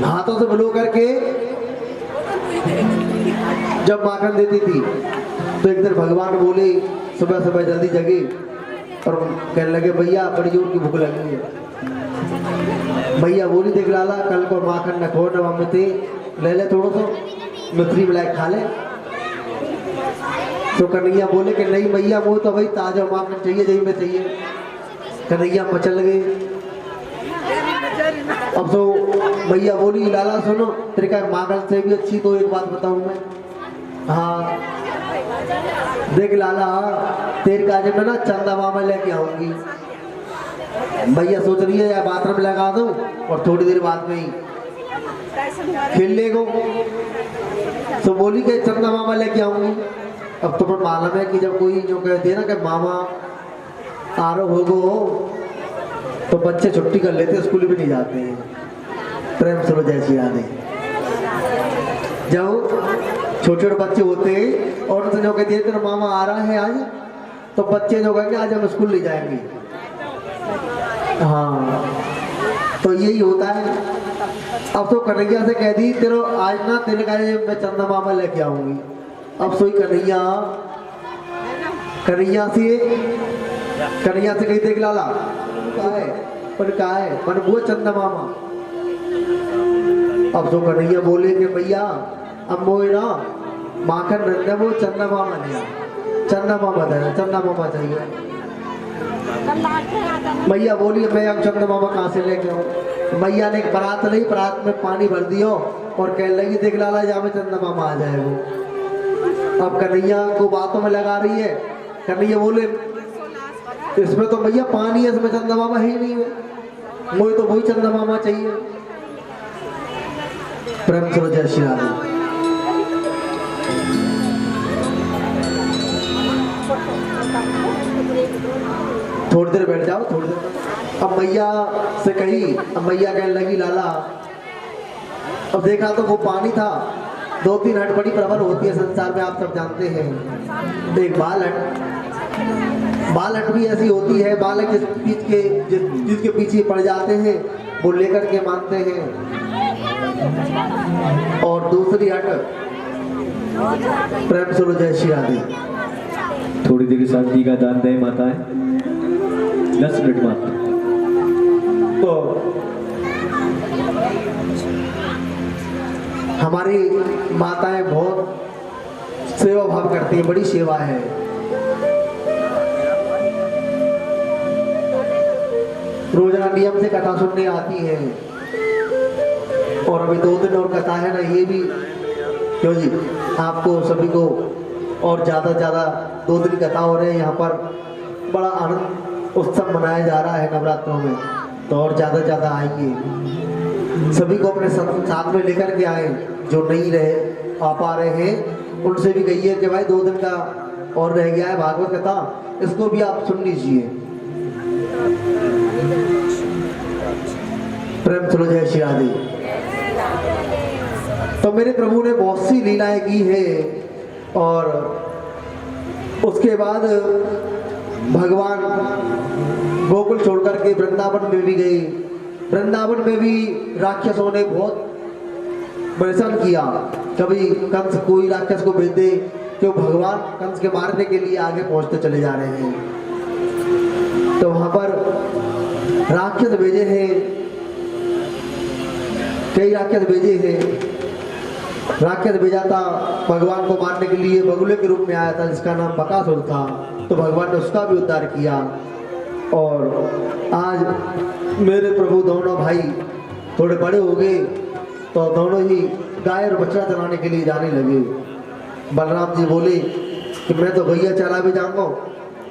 हाथों से बलो करके जब माखन देती थी। तो एक दिन भगवान बोले सुबह सुबह जल्दी जगे और कहने लगे भैया बड़ी जोर की भूख लगी है। भैया बोली देख लाला कल को माखन न खो न ममते ले ले थोड़ा सा मित्री मिलाए खा ले। तो कन्हैया बोले कि नहीं भैया वो तो भाई ताजा माखन चाहिए जही में चाहिए। कन्हैया मचल गए। अब तो भैया बोली लाला सुनो तेरे का माखन से भी अच्छी तो एक बात बताऊं मैं। हाँ देख लाला तेरे का जब मैं ना चंदा मामा लेके आऊंगी। भैया सोच रही है या बाथरूम लगा दूं और थोड़ी देर बाद में ही खेल लेगो। तो बोली कि चंदा मामा लेके आऊंगी। अब तो पर मालूम है कि जब कोई जो कहते हैं ना कि मामा आ रहे होगो तो बच्चे छुट्टी कर लेते, स्कूल भी नहीं जाते हैं। प्रेम से जय श्री राधे। जब छोटे छोटे बच्चे होते हैं और उनसे जो कहते हैं तेरा मामा आ रहा है आज, तो बच्चे जो कहेंगे आज हम स्कूल नहीं जाएंगे। हाँ तो यही होता है। अब तो कन्हैया से कह दी तेरे आज ना तेरे का मैं चंदा मामा लेके आऊंगी। अब सोई कन्हैया से कन्हैया से कही, देख लाला कहा है, पर कहा है मन वो चंदा मामा। अब तो कन्हैया बोले कि भैया अब मोए ना माखन रंग वो चंदा मामा लिया, चंदा मामा दे, चंदा मामा चाहिए। मैया बोली मैं अब चंदा मामा कहाँ से लेके आऊँ। मैया ने बारात नहीं, बारात में पानी भर दियो और कहने लगी देख लाला जहाँ में चंदा मामा आ जाए वो। अब कन्हैया को बातों में लगा रही है। कन्हैया बोले इसमें तो भैया पानी है, इसमें चंदा मामा ही नहीं है, मुझे तो वही चंदा मामा चाहिए। प्रेम से जय श्री राम। थोड़ी देर बैठ जाओ, थोड़ी देर। अब मैया से कही, अब मैया कहने लगी लाला अब देखा तो वो पानी था, 2-3 हट बड़ी प्रबल होती है संसार में, आप सब जानते हैं। एक बालहट भी ऐसी होती है, बालक जिसके पीछे पड़ जाते हैं वो लेकर के मानते हैं। और दूसरी हट प्रेम सुनो जय श्री राधे। थोड़ी देर शांति का दान दे माताएं, 10 मिनट मात्र। तो हमारी माताएं बहुत सेवा भाव करती है, बड़ी सेवा है। रोजाना नियम से कथा सुनने आती है और अभी 2 दिन और कथा है ना, ये भी क्यों जी आपको सभी को और ज़्यादा 2 दिन कथा हो रहे हैं। यहाँ पर बड़ा आनंद उत्सव मनाया जा रहा है नवरात्रों में, तो और ज़्यादा आइए, सभी को अपने साथ में लेकर के आए। जो नहीं रहे आ पा रहे हैं उनसे भी कहिए कि भाई 2 दिन का और रह गया है भागवत कथा, इसको भी आप सुन लीजिए। प्रेम सुनो जय श्री राधे। तो मेरे प्रभु ने बहुत सी लीलाएं की है और उसके बाद भगवान गोकुल छोड़कर के वृंदावन में भी गए। वृंदावन में भी राक्षसों ने बहुत परेशान किया। कभी कंस कोई राक्षस को भेज दे तो भगवान कंस के मारने के लिए आगे पहुंचते चले जा रहे हैं। तो वहां पर राक्षस भेजे हैं, कई राक्षस भेजे हैं। राक्षस भेजा था भगवान को मारने के लिए, बगुले के रूप में आया था जिसका नाम बकासुर था। तो भगवान ने उसका भी उद्धार किया। और आज मेरे प्रभु दोनों भाई थोड़े बड़े हो गए तो दोनों ही गाय और बछड़ा चलाने के लिए जाने लगे। बलराम जी बोले कि मैं तो गैया चला भी जाऊंगा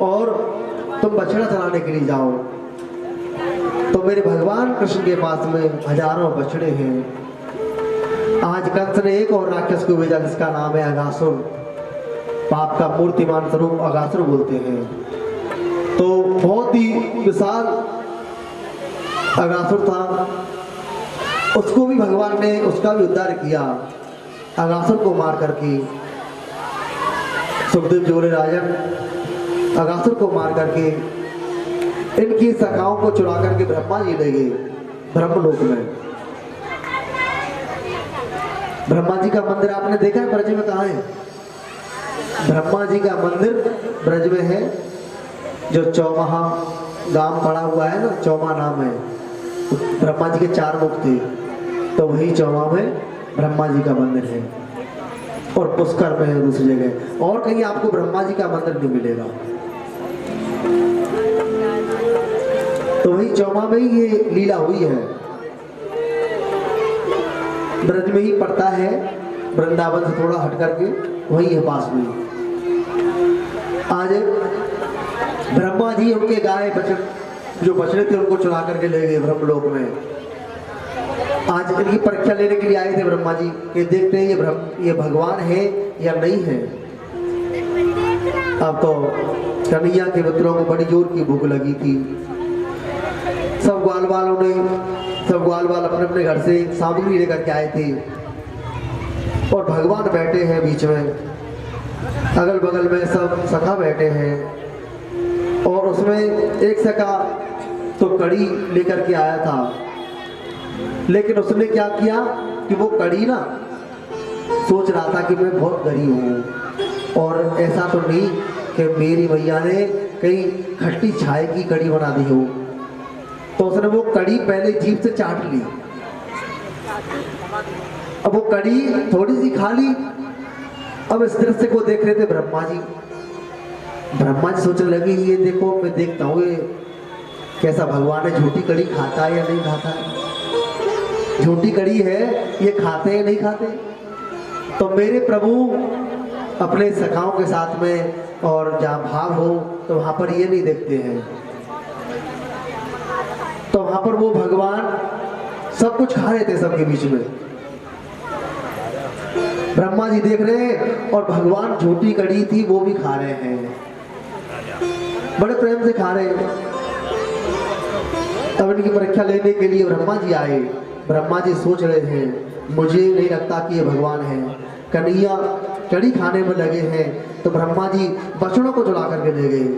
और तुम बछड़ा चलाने के लिए जाओ। तो मेरे भगवान कृष्ण के पास में हजारों बछड़े हैं। आज कंस ने एक और राक्षस को भेजा जिसका नाम है अगासुर, पाप का मूर्तिमान स्वरूप अगासुर बोलते हैं। तो बहुत ही विशाल अगासुर था, उसको भी भगवान ने उसका भी उद्धार किया अगासुर को मार करके। सुखदेव जी बोले राजन अगासुर को मार करके इनकी शाखाओं को चुरा करके ब्रह्मा जी ले गए ब्रह्मलोक में। ब्रह्मा जी का मंदिर आपने देखा है ब्रज में कहाँ है? ब्रह्मा जी का मंदिर ब्रज में है, जो चौमाहा गांव पड़ा हुआ है ना, चौमा नाम है। ब्रह्मा जी के 4 मुख थे, तो वही चौमा में ब्रह्मा जी का मंदिर है। और पुष्कर में है दूसरी जगह, और कहीं आपको ब्रह्मा जी का मंदिर नहीं मिलेगा। तो वही चौमा में ही ये लीला हुई है। ब्रज में ही पड़ता है, वृंदावन से थोड़ा हट करके वही है पास में। आज ब्रह्मा जी उनके गाय जो बछड़े थे उनको चुरा करके ले गए ब्रह्मलोक में। आज इनकी परीक्षा लेने के लिए आए थे ब्रह्मा जी कि देखते हैं ये भगवान है या नहीं है। अब तो कन्हैया के मित्रों को बड़ी जोर की भूख लगी थी। सब ग्वाल वाल अपने अपने घर से सामग्री लेकर के आए थे और भगवान बैठे हैं बीच में, अगल बगल में सब सखा बैठे हैं। और उसमें एक सखा तो कड़ी लेकर के आया था, लेकिन उसने क्या किया कि वो कड़ी ना सोच रहा था कि मैं बहुत गरीब हूँ और ऐसा तो नहीं कि मेरी भैया ने कहीं खट्टी छाई की कड़ी बना दी हो। तो उसने वो कड़ी पहले जीभ से चाट ली। अब वो कड़ी थोड़ी सी खा ली। अब इस दृश्य को देख रहे थे ब्रह्मा जी। ब्रह्मा जी सोचने लगे ये देखो, मैं देखता हूँ ये कैसा भगवान है, झूठी कड़ी खाता है या नहीं खाता है, झूठी कड़ी है ये खाते हैं नहीं खाते। तो मेरे प्रभु अपने सखाओं के साथ में और जहाँ भाव हो तो वहां पर ये नहीं देखते हैं। तो वहां पर वो भगवान सब कुछ खा रहे थे सबके बीच में। ब्रह्मा जी देख रहे हैं और भगवान झूठी कड़ी थी वो भी खा रहे हैं, बड़े प्रेम से खा रहे हैं। तब इनकी परीक्षा लेने के लिए ब्रह्मा जी आए। ब्रह्मा जी सोच रहे हैं मुझे नहीं लगता कि ये भगवान है, कन्हैया कड़ी खाने में लगे हैं। तो ब्रह्मा जी बछड़ों को चुरा करके ले गए।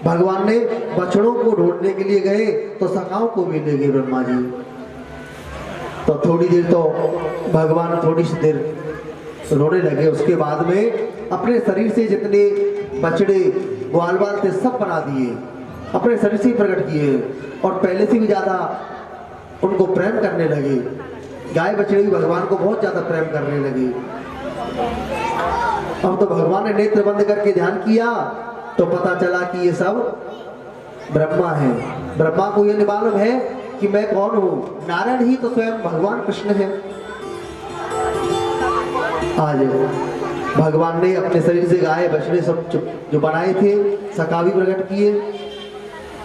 भगवान ने बछड़ों को ढूंढने के लिए गए तो सखाओं को भी ले गए ब्रह्मा जी। तो थोड़ी देर तो भगवान थोड़ी सी देर रोने लगे। उसके बाद में अपने शरीर से जितने बछड़े ग्वाल बाल थे सब बना दिए, अपने शरीर से ही प्रकट किए और पहले से भी ज्यादा उनको प्रेम करने लगे। गाय बछड़े भी भगवान को बहुत ज्यादा प्रेम करने लगे। अब तो भगवान ने नेत्र बंद करके ध्यान किया तो पता चला कि ये सब ब्रह्मा है। ब्रह्मा को ये नहीं मालूम है कि मैं कौन हूँ, नारायण ही तो स्वयं भगवान कृष्ण है। आज भगवान ने अपने शरीर से गाय बछड़े सब जो बनाए थे सखा भी प्रकट किए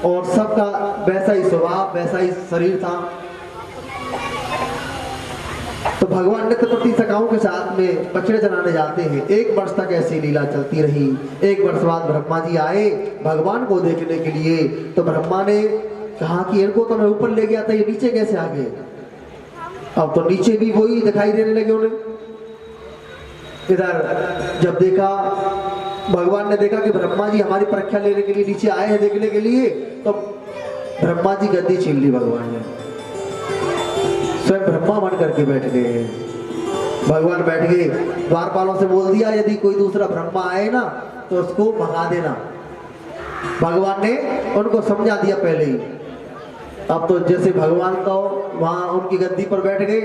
और सबका वैसा ही स्वभाव वैसा ही शरीर था। तो भगवान नित्य प्रति सखाओं के साथ में बछड़े चलाने जाते हैं। 1 वर्ष तक ऐसी लीला चलती रही। 1 वर्ष बाद ब्रह्मा जी आए भगवान को देखने के लिए। तो ब्रह्मा ने कहा कि इनको तो मैं ऊपर ले गया था, ये नीचे कैसे आ गए। अब तो नीचे भी वही दिखाई देने लगे उन्हें। इधर जब देखा भगवान ने देखा कि ब्रह्मा जी हमारी परीक्षा लेने के लिए नीचे आए हैं देखने के लिए, तो ब्रह्मा जी गद्दी छीन ली भगवान ने, स्वयं ब्रह्मा बन करके बैठ गए। भगवान बैठ गए, द्वारपालों से बोल दिया यदि कोई दूसरा ब्रह्मा आए ना तो उसको भगा देना। भगवान ने उनको समझा दिया पहले ही। अब तो जैसे भगवान तो वहां उनकी गद्दी पर बैठ गए।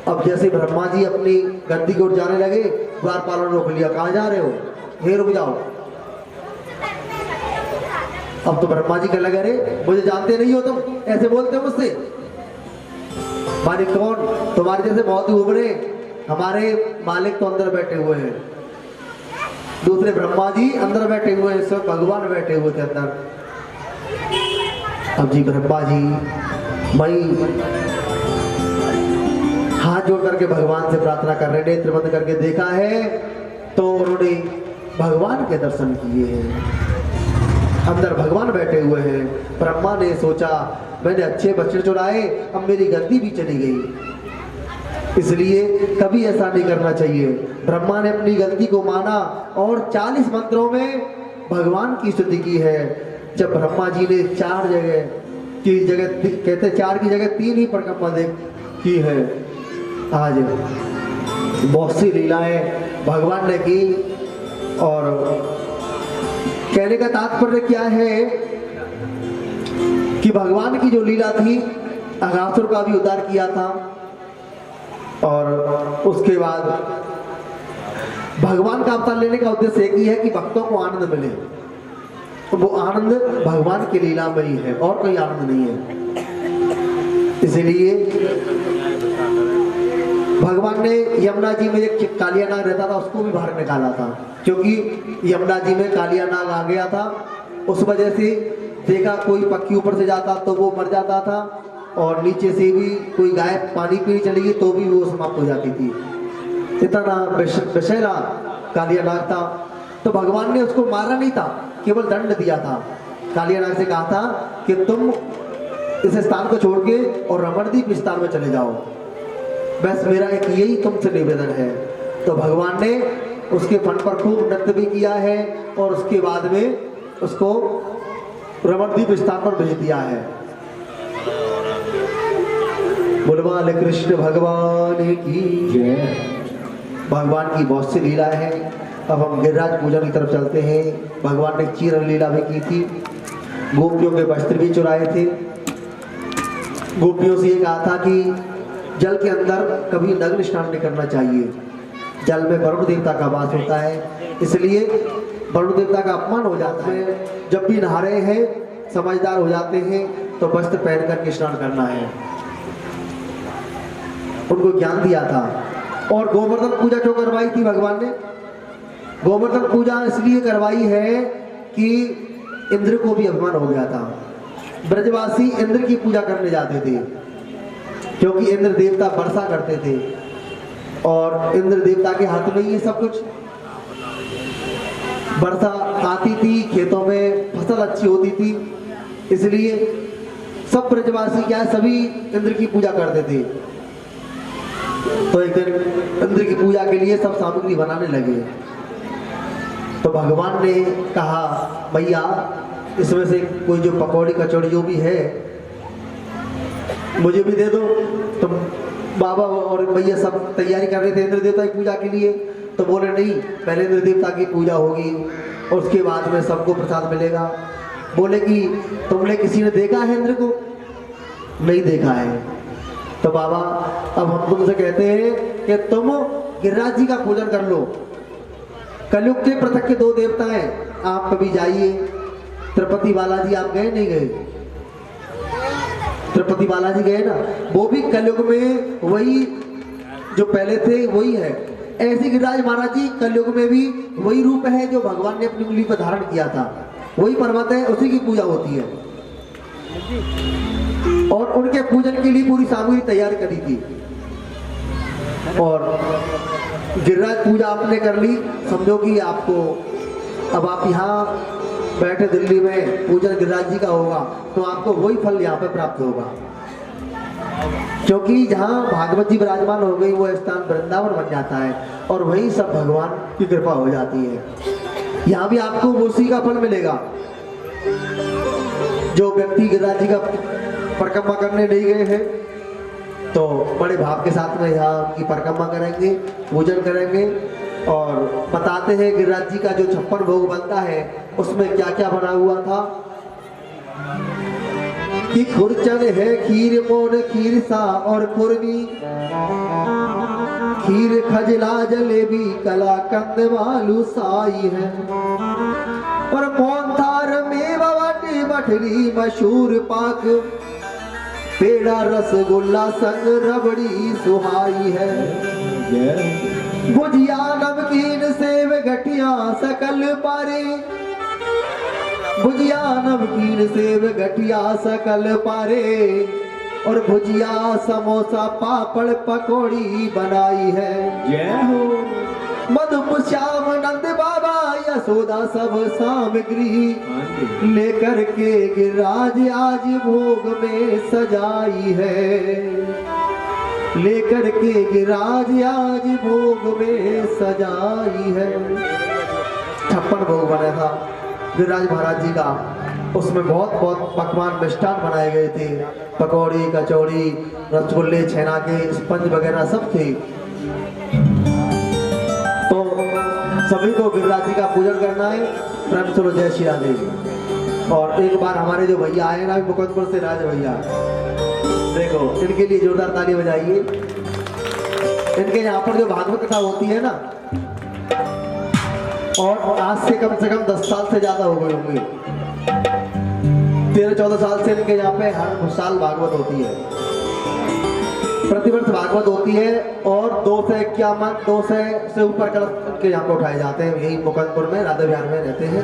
अब जैसे ब्रह्मा जी अपनी गद्दी की ओर जाने लगे, द्वारपालों ने रोक लिया, कहाँ जा रहे हो, हे रुक जाओ। अब तो ब्रह्मा जी कहने लगे अरे मुझे जानते नहीं हो तुम, ऐसे बोलते हो मुझसे, मालिक कौन, तुम्हारे जैसे बहुत ही उबड़े, हमारे मालिक तो अंदर बैठे हुए हैं, दूसरे ब्रह्मा जी अंदर बैठे हुए हैं, सब भगवान बैठे हुए थे अंदर। अब जी ब्रह्मा जी मई हाथ जोड़ करके भगवान से प्रार्थना कर रहे हैं। नेत्र बंद करके देखा है तो उन्होंने भगवान के दर्शन किए हैं। अंदर भगवान बैठे हुए हैं। ब्रह्मा ने सोचा मैंने अच्छे बछड़े चुराए, अब मेरी गद्दी भी चली गई, इसलिए कभी ऐसा नहीं करना चाहिए। ब्रह्मा ने अपनी गलती को माना और 40 मंत्रों में भगवान की स्तुति की है। जब ब्रह्मा जी ने 4 जगह की जगह कहते 4 की जगह 3 ही परिक्रमा की है। आज बहुत सी लीलाएं भगवान ने की और कहने का तात्पर्य क्या है कि भगवान की जो लीला थी, अघासुर का भी उद्धार किया था और उसके बाद भगवान का अवतार लेने का उद्देश्य एक ही है कि भक्तों को आनंद मिले। तो वो आनंद भगवान की लीला में ही है और कोई आनंद नहीं है। इसलिए भगवान ने यमुना जी में एक कालिया नाग रहता था, उसको भी बाहर निकाला था, क्योंकि यमुना जी में कालिया नाग आ गया था। उस वजह से देखा कोई पक्षी ऊपर से जाता तो वो मर जाता था और नीचे से भी कोई गाय पानी पीने चली गई तो भी वो समाप्त हो जाती थी। इतना विषैला कालिया नाग था। तो भगवान ने उसको मारा नहीं था, केवल दंड दिया था। कालिया नाग से कहा था कि तुम इस स्थान को छोड़ के और रमणदीप स्थान में चले जाओ, बस मेरा एक यही तुमसे निवेदन है। तो भगवान ने उसके फन पर खूब नृत्य भी किया है और उसके बाद में उसको रमणदीप स्थान पर भेज दिया है। बोलवाले कृष्ण भगवान की जय। भगवान की बहुत सी लीला है। अब हम गिरिराज पूजन की तरफ चलते हैं। भगवान ने चीर लीला भी की थी, गोपियों के वस्त्र भी चुराए थे। गोपियों से ये कहा था कि जल के अंदर कभी नग्न स्नान नहीं करना चाहिए, जल में वरुण देवता का वास होता है, इसलिए वरुण देवता का अपमान हो जाता है। जब भी नहा रहे हैं, समझदार हो जाते हैं तो वस्त्र पहन करके स्नान करना है, उनको ज्ञान दिया था। और गोवर्धन पूजा क्यों करवाई थी भगवान ने? गोवर्धन पूजा इसलिए करवाई है कि इंद्र को भी अभिमान हो गया था। ब्रजवासी इंद्र की पूजा करने जाते थे क्योंकि इंद्र देवता वर्षा करते थे और इंद्र देवता के हाथ में ही सब कुछ। वर्षा आती थी, खेतों में फसल अच्छी होती थी, इसलिए सब ब्रजवासी क्या सभी इंद्र की पूजा करते थे। तो एक दिन इंद्र की पूजा के लिए सब सामग्री बनाने लगे। तो भगवान ने कहा भैया इसमें से कोई जो पकौड़ी कचौड़ी जो भी है मुझे भी दे दो। तो बाबा और भैया सब तैयारी कर रहे थे इंद्र देवता की पूजा के लिए। तो बोले नहीं, पहले इंद्र देवता की पूजा होगी और उसके बाद में सबको प्रसाद मिलेगा। बोले कि तुमने किसी ने देखा है इंद्र को? नहीं देखा है। तो बाबा अब हम तुमसे कहते हैं कि तुम गिरिराज जी का पूजन कर लो। कलयुग के पृथक के 2 देवता हैं, आप कभी जाइए। तिरुपति बालाजी आप गए नहीं गए? तिरुपति बालाजी गए ना, वो भी कलयुग में वही जो पहले थे वही है। ऐसे गिरिराज महाराज जी कलयुग में भी वही रूप है जो भगवान ने अपनी उंगली पर धारण किया था, वही पर्वत है, उसी की पूजा होती है। और उनके पूजन के लिए पूरी सामग्री तैयार करी थी। और गिरिराज पूजा आपने कर ली, समझो कि आपको अब आप यहाँ बैठे दिल्ली में पूजन गिरिराज जी का होगा तो आपको वही फल यहाँ पे प्राप्त होगा, क्योंकि जहाँ भागवत जी विराजमान हो गई वो स्थान वृंदावन बन जाता है और वही सब भगवान की कृपा हो जाती है। यहाँ भी आपको उसी का फल मिलेगा। जो व्यक्ति गिरिराज जी का परिक्रमा करने नहीं गए हैं तो बड़े भाव के साथ में यहाँ उनकी परिक्रमा करेंगे, पूजन करेंगे। और बताते हैं गिरिराज जी का जो 56 भोग बनता है उसमें क्या क्या बना हुआ था कि खुरचन है, खीर मोन, खीर सा और कुरनी, खीर खजला जलेबी, कला कंद मालू साई है। और मोहनथार मेवा वाटी मठरी मशहूर पाक, पेड़ा रसगुल्ला संग रबड़ी सुहाई है। भुजिया नमकीन सेव गठिया सकल पारे, भुजिया नमकीन सेव गठिया सकल पारे। और भुजिया समोसा पापड़ पकौड़ी बनाई है। जय हो। मधुप श्याम नंद बाबा यशोदा सब सामग्री लेकर के गिरिराज आज भोग में सजाई है। लेकर के गिरिराज आज भोग में सजाई है। 56 भोग बना था गिरिराज महाराज जी का, उसमें बहुत बहुत पकवान मिष्ठान बनाए गए थे, पकौड़ी कचौड़ी रसगुल्ले छेना के स्पंज वगैरह सब थे। तो सभी को गिरिराज जी का पूजन करना है। प्रेम चलो जय श्री राधे। और एक बार हमारे जो भैया आए ना मुकुंदपुर से, राज भैया, देखो इनके लिए जोरदार ताली बजाइए। इनके यहाँ पर जो भागवत कथा होती है ना, और आज से कम 10 साल से ज्यादा हो गए होंगे, 13-14 साल से इनके यहाँ पे हर साल भागवत होती है, प्रतिवर्ष भागवत होती है। और 251 से ऊपर कलश इनके यहाँ पे उठाए जाते हैं। यही मुकुंदपुर में राधा विहार में रहते हैं।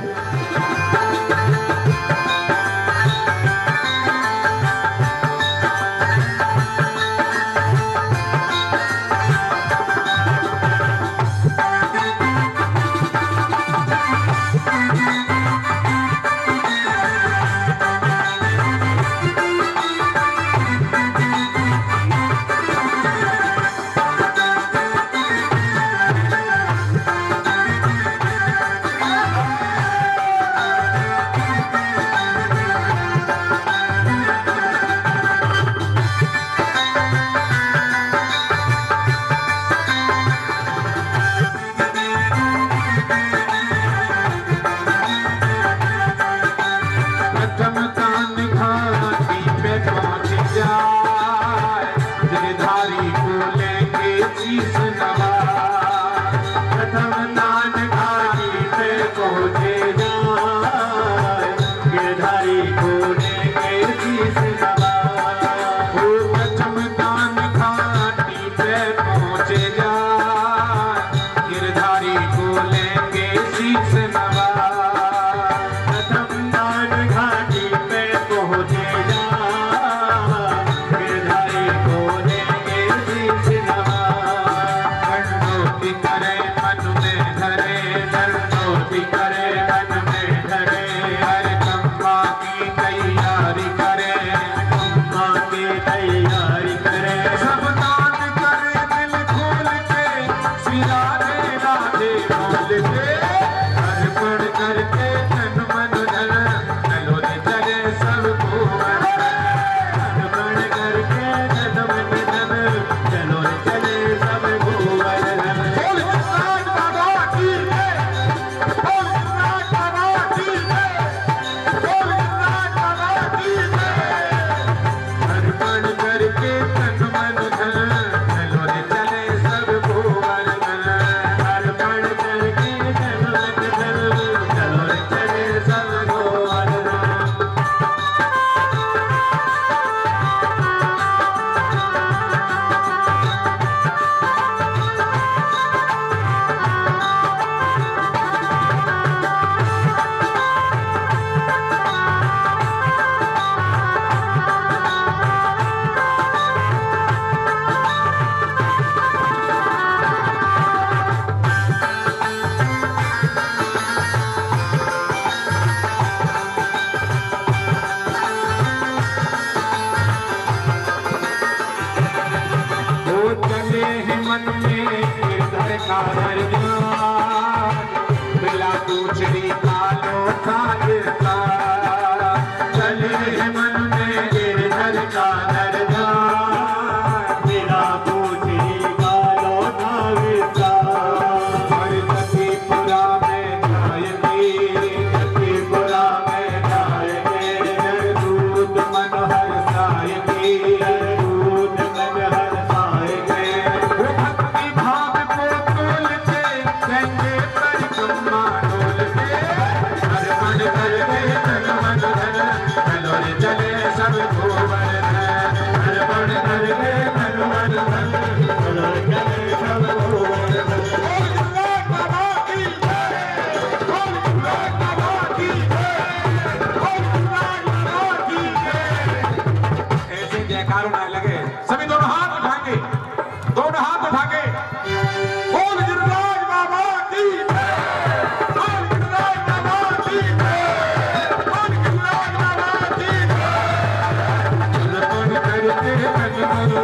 करे मन में धरे नर ज्योति करे मन में धरे हर चंपा की तैयारी करे चंपा की तैयारी करे सब दान करे दिल खोल के श्री राधे राधे बोल के अर्पण करके तन मन धन चलो रे चले सबको अर्पण करके तन मन धन चलो रे चले सबको बोल राज बाबा की जय बोल राज बाबा की जय बोल राज बाबा की जय अर्पण करके तन मन धन चलो रे चले सबको अर्पण करके तन मन धन चलो रे चले सबको वो चले हैं मन में गिरधर का दरबार मिला दूसरी कालो का गिरधार चले हैं मन में गिरधर का दरबार मिला दूसरी कालो का गिरधार और सतीपुरा में जाएंगे सतीपुरा में जाएंगे दूध मन हर साएंगे दूध मन हर साएंगे वो भक्ति भाव को तोल के देंगे परिक्रमा डोल के अर्पण करके तन मन धन चलो रे चले सबको वरदान अर्पण करके तन मन धन चलो रे चले सबको वरदान बोल राज बाबा की जय बोल राज बाबा की जय बोल राज बाबा की जय ऐसे जयकार उठाने लगे सभी दोनों हाथ उठाएंगे दोनों हाथ उठा के बोल गिरिराज बाबा की जय बोल गिरिराज बाबा की जय बोल गिरिराज बाबा की जय अर्पण करके तन मन धन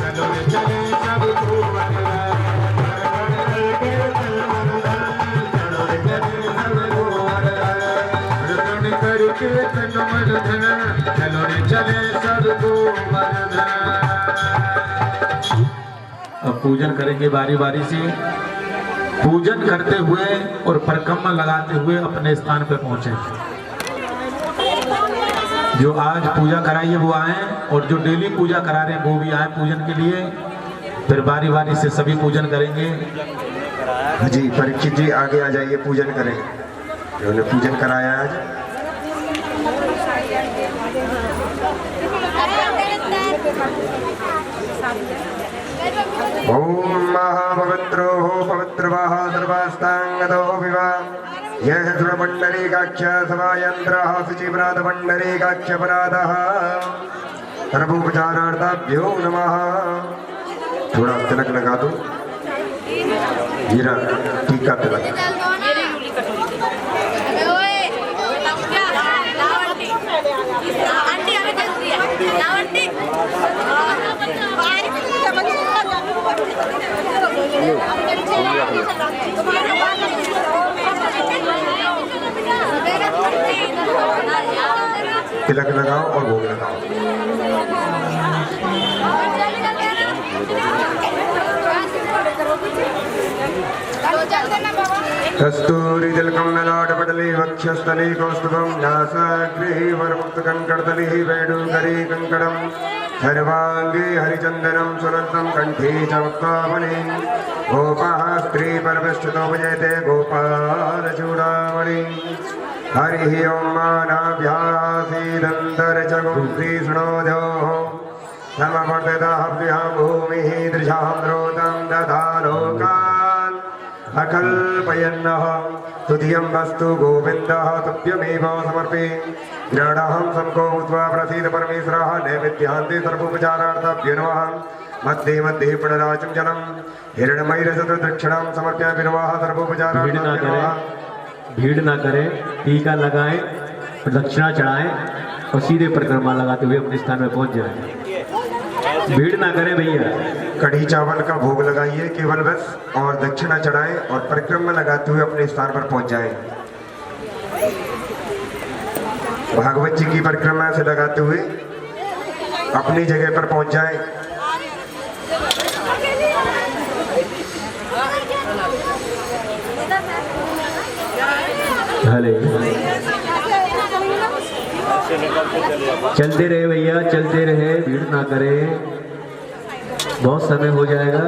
चलो रे चले सबको वरदान अर्पण करके तन मन धन चलो रे चले सबको वरदान अर्पण करके तन मन धन चलो रे चले सबको वरदान। अब पूजन करेंगे बारी बारी से। पूजन करते हुए और परिक्रमा लगाते हुए अपने स्थान पर पहुंचे। जो आज पूजा कराई है वो आए और जो डेली पूजा करा रहे हैं वो भी आए पूजन के लिए। फिर बारी बारी से सभी पूजन करेंगे। जी परीक्षित जी आगे आ जाइए, पूजन करें। उन्होंने पूजन कराया आज। ओम महापवित्रो पवित्रवाह सर्वास्तांगतो विवाह यह ध्रुवपंडरीकाक्ष सभायंत्रः शुचिव्रातपंडरीकाक्षपराधः सर्वोपचारार्थाभ्यो नमः। थोड़ा तिलक लगा दो, हीरा टीका तिलक। तिलक लगाओ और भोग लगाओ। कस्तूरी तिलकम ललाटपटले वक्षस्थले कौस्तुभं नासाग्रे वरमुक्तकङ्कणतले वेणुकरे कङ्कणं सर्वाङ्गे हरिचन्दनं सुनन्दं कण्ठे च वक्तामणि गोपाः स्त्रीपर्वश्चितोपजयते गोपालचूडामणि। हरिः ॐ मानाभ्यासीदन्तर्जगुं श्रीष्णोधोः समवर्तदाभ्यः भूमिः दृशां द्रोतं दधालोकान् अकल्पयन्नः तुधियं वस्तु गोविन्दः तुभ्यमेव समर्पे। गृहाणं संको भूत्वा प्रसीद परमेश्वरः नैवेद्यान्ते सर्वोपचारार्थाभ्यो नमः। मध्ये मध्ये पुनराचम जलम हिरणमयी रजत दक्षिणाम समर्प्य विवाह सर्वोपचारा भीड़ ना करें, टीका लगाएं, दक्षिणा चढ़ाएं और सीधे परिक्रमा लगाते हुए अपने स्थान में पहुंच जाएं। भीड़ ना करें भैया। कढ़ी चावल का भोग लगाइए केवल बस, और दक्षिणा चढ़ाएं और परिक्रमा लगाते हुए अपने स्थान पर पहुंच जाएं। भागवत जी की परिक्रमा से लगाते हुए अपनी जगह पर पहुंच जाएं। भले चलते रहे भैया, चलते रहे, भीड़ ना करें, बहुत समय हो जाएगा।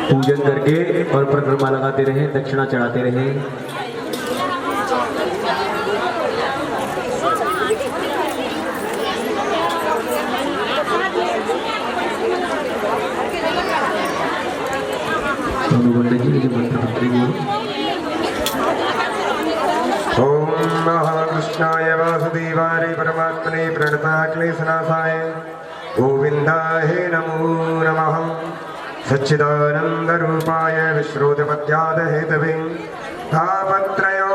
पूजन करके और परिक्रमा लगाते रहे, दक्षिणा चढ़ाते रहे। ओम महाकृष्णाय वासुदेवाय परमात्मने प्रणता क्लेशनाशाय गोविंदाय नमो नमः। सच्चिदानंद रूपाय विश्रोतपद्याद हेतवे तापत्रयो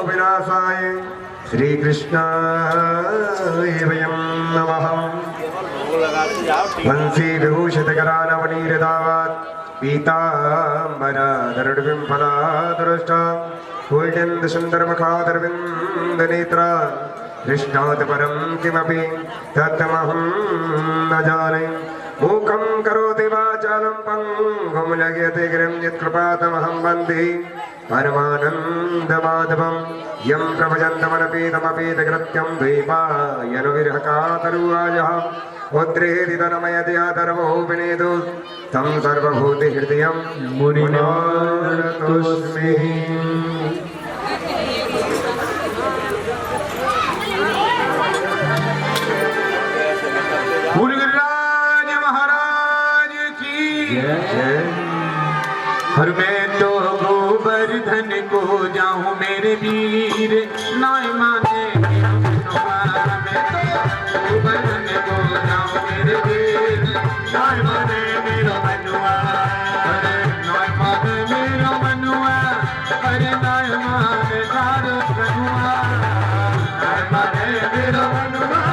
विनाशाय श्री कृष्णाय वयं नमः। वंशी विभूषितकरानवनीरदावात् पीताम्बराधरडविंफलादृष्टा कुल्यन्द सुन्दरमुखादरविन्दनेत्रा कृष्णात् परं किमपि तत्तमहं न जाने। मूकं करोति वाचालं पङ्गुं लघयते गिरिं यत्कृपातमहं वन्दे परमानन्दमाधवं। यं प्रभजन्तमनपीतमपीतकृत्यं द्वैपायनविरहकातरुवाजः उद्रेदितनमयदयाधर्मो विनेदु तं सर्वभूतिहृदयं मुनिमानतोऽस्मि। गुरुराज महाराज की जय। हर मैं तो गोवर्धन को जाऊं मेरे वीर, नाय माने मेरा मनवा। मैं तो गोवर्धन को जाऊं मेरे वीर, नाय माने मेरा मनवा। अरे नाय माने मेरा मनवा, अरे नाय माने तारो कनुआ। नाय माने मेरा मनवा,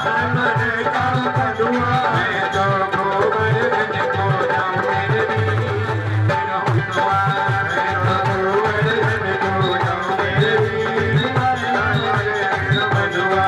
नाय माने तारो कनुआ। मैं तो गोवर्धन को जाऊं मेरे वीर, मेरा मनवा। मैं तो गोवर्धन को जाऊं मेरे वीर, नाय माने मेरा मनवा।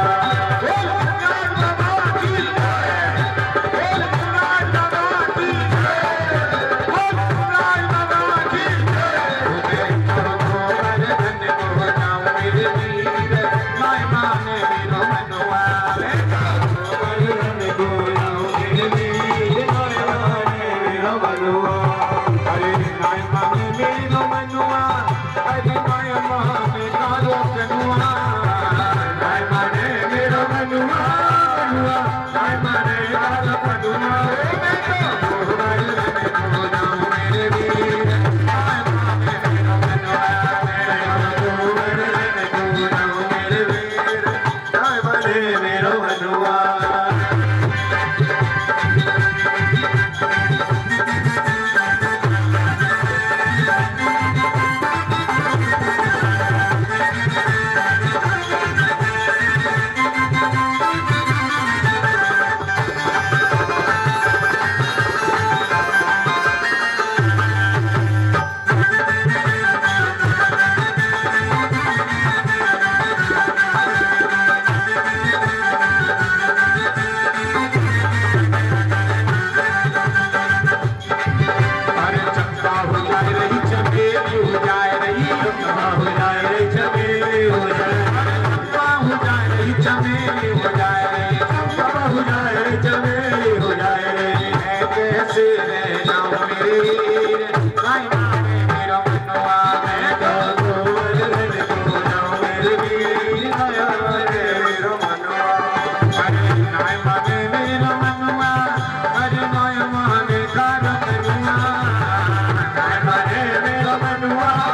मनवा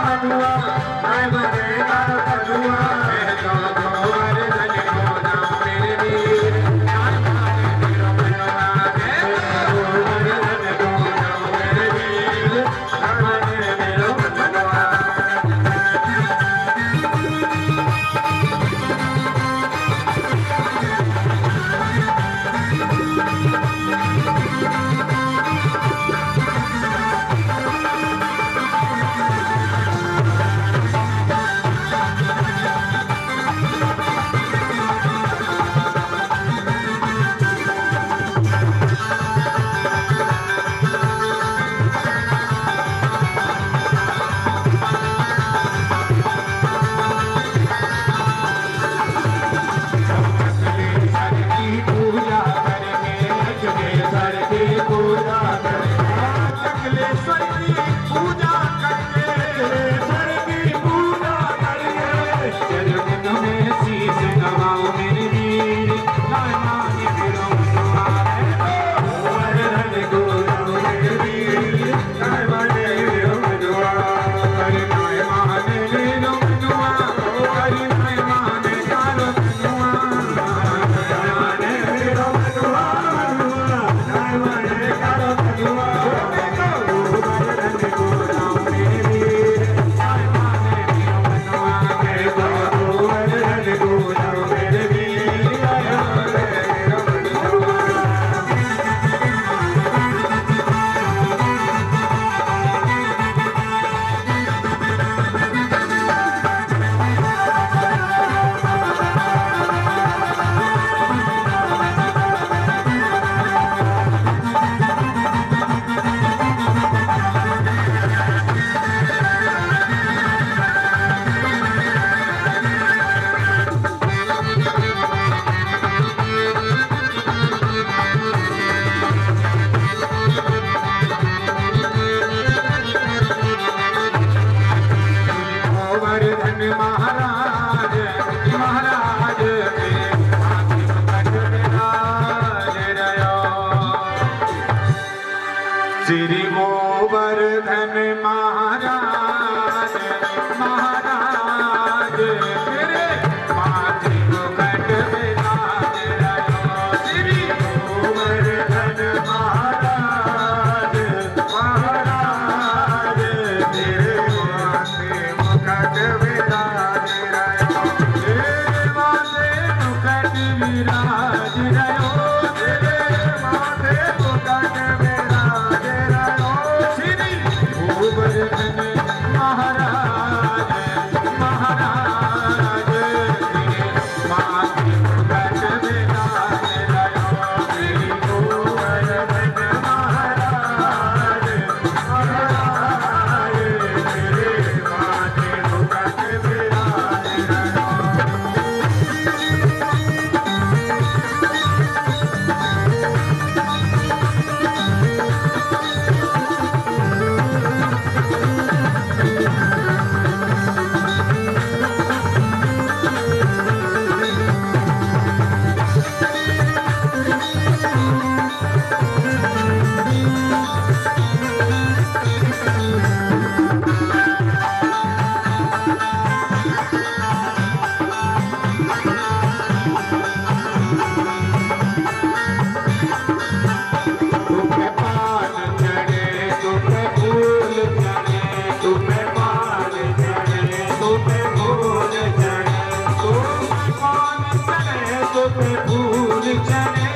पे फूल चढ़े,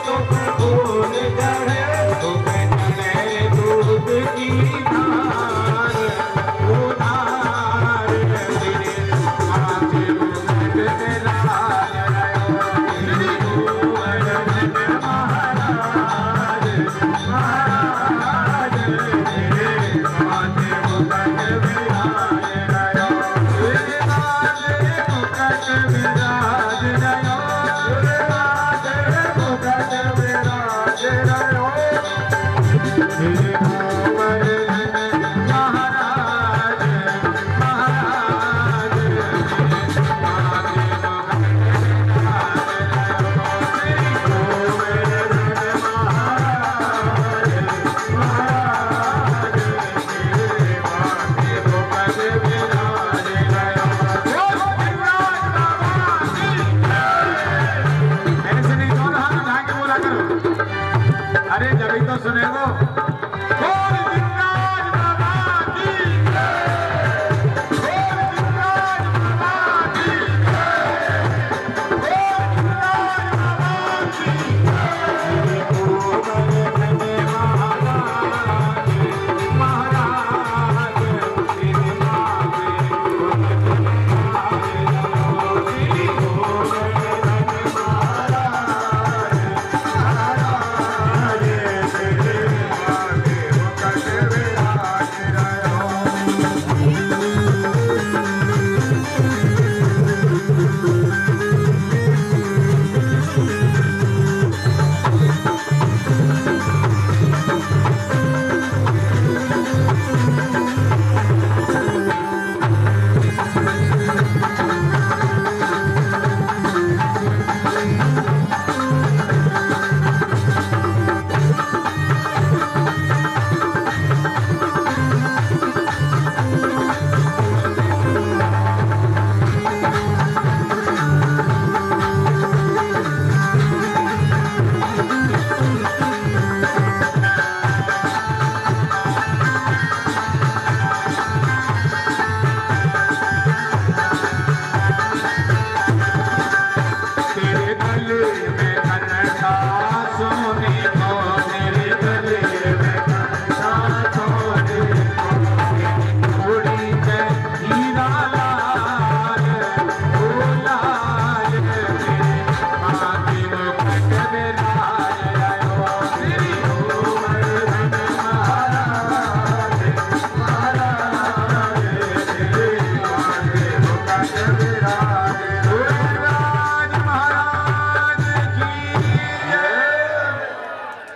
तो पे फूल चढ़े, तो पे चढ़े दूध की धार, उधार मेरे हाथ मुकुट मेरा अरे जब तो सुनेगो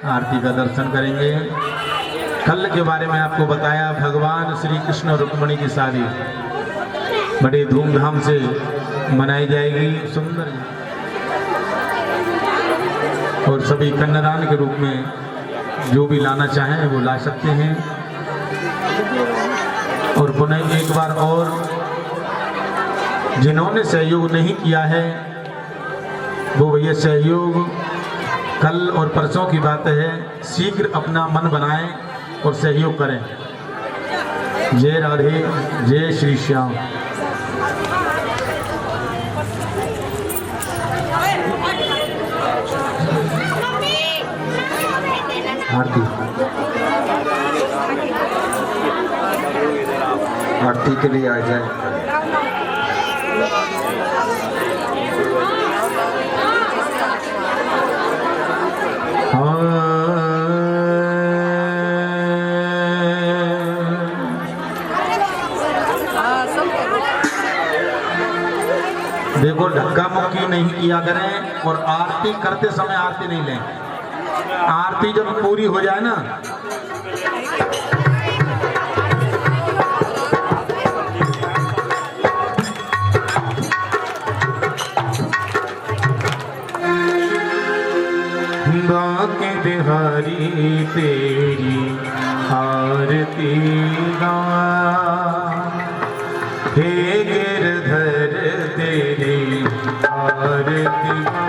आरती का दर्शन करेंगे। कल के बारे में आपको बताया, भगवान श्री कृष्ण और रुक्मिणी की शादी बड़े धूमधाम से मनाई जाएगी, सुंदर, और सभी कन्यादान के रूप में जो भी लाना चाहें वो ला सकते हैं। और पुनः एक बार और जिन्होंने सहयोग नहीं किया है वो भैया सहयोग कल और परसों की बात है, शीघ्र अपना मन बनाएं और सहयोग करें। जय राधे, जय श्री श्याम। आरती आरती के लिए आ जाए। देखो, धक्का मुक्की नहीं किया करें और आरती करते समय आरती नहीं लें। आरती जब पूरी हो जाए ना, बाके बिहारी तेरी आरती गा, हे गिरधर तेरी आरती गा,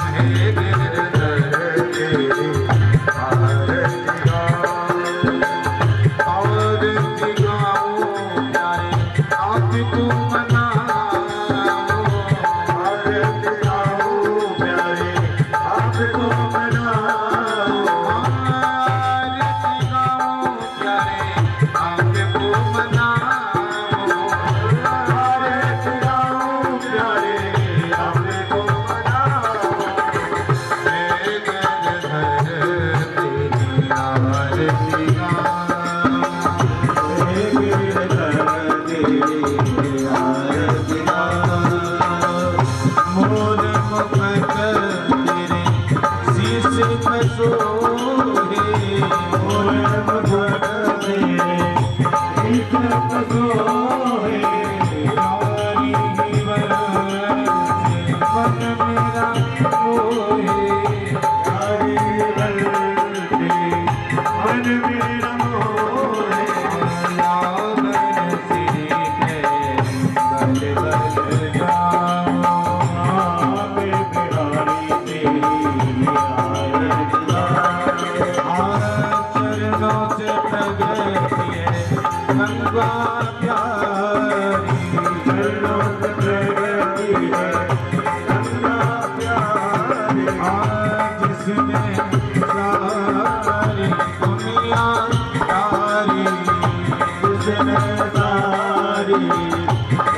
हे गिरधर तेरी आरती गा, आरती गाओ प्यारे आप तू मना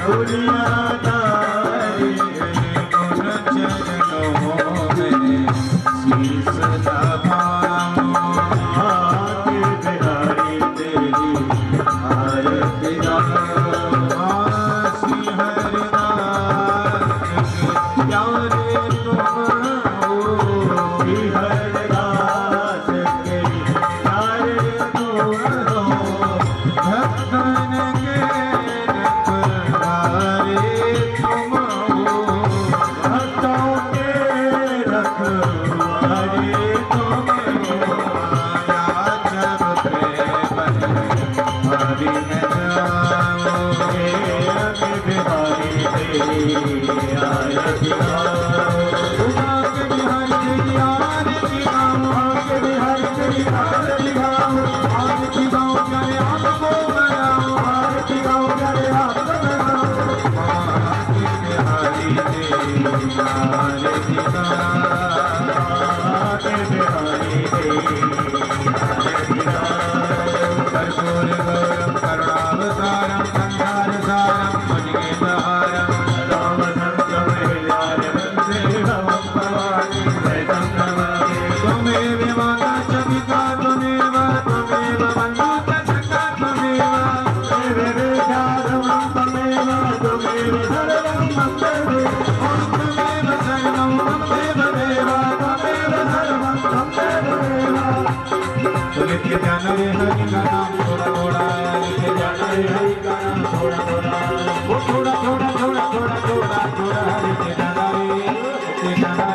गौरिया तारी गुण चरणों में शीस नभाऊं आके बिहारी तेरी आरती गाऊं श्री हरिदास प्यारे तुम हो श्री हरिदास के प्यारे तुम हो भक्तन के रखवारे तुम हो भक्तों के रखवारे तुम हो आया जब प्रेम हरि में जाओगे अगे बिहारी तेरी आरती आके बिहारी तेरी आरती गाऊं आके बिहारी तेरी आरती गाऊं आरती गाऊं करे आपको बनाऊं आरती गाऊं करे आपको बनाऊं आके बिहारी तेरी आरती गाऊं आके बिहारी तेरी आरती गाऊं कर्पूर गौरम करुणावतारम संसार सारम भुजगेन्द्रहारम रामचंद्रम हृदयाय वन्दे भवं भवानी सहितं नमामि त्वमेव माता च पिता त्वमेव बन्धुः च सखा त्वमेव वेदाधर्मं त्वमेव त्वमेव सर्वं मम देव त्वमेव सर्वं मम देव त्वमेव सर्वं मम देव तो नित्य ज्ञान रे हरि का नाम थोड़ा थोड़ा नित्य ज्ञान रे हरि का नाम थोड़ा थोड़ा वो थोड़ा थोड़ा थोड़ा थोड़ा थोड़ा थोड़ा नित्य ज्ञान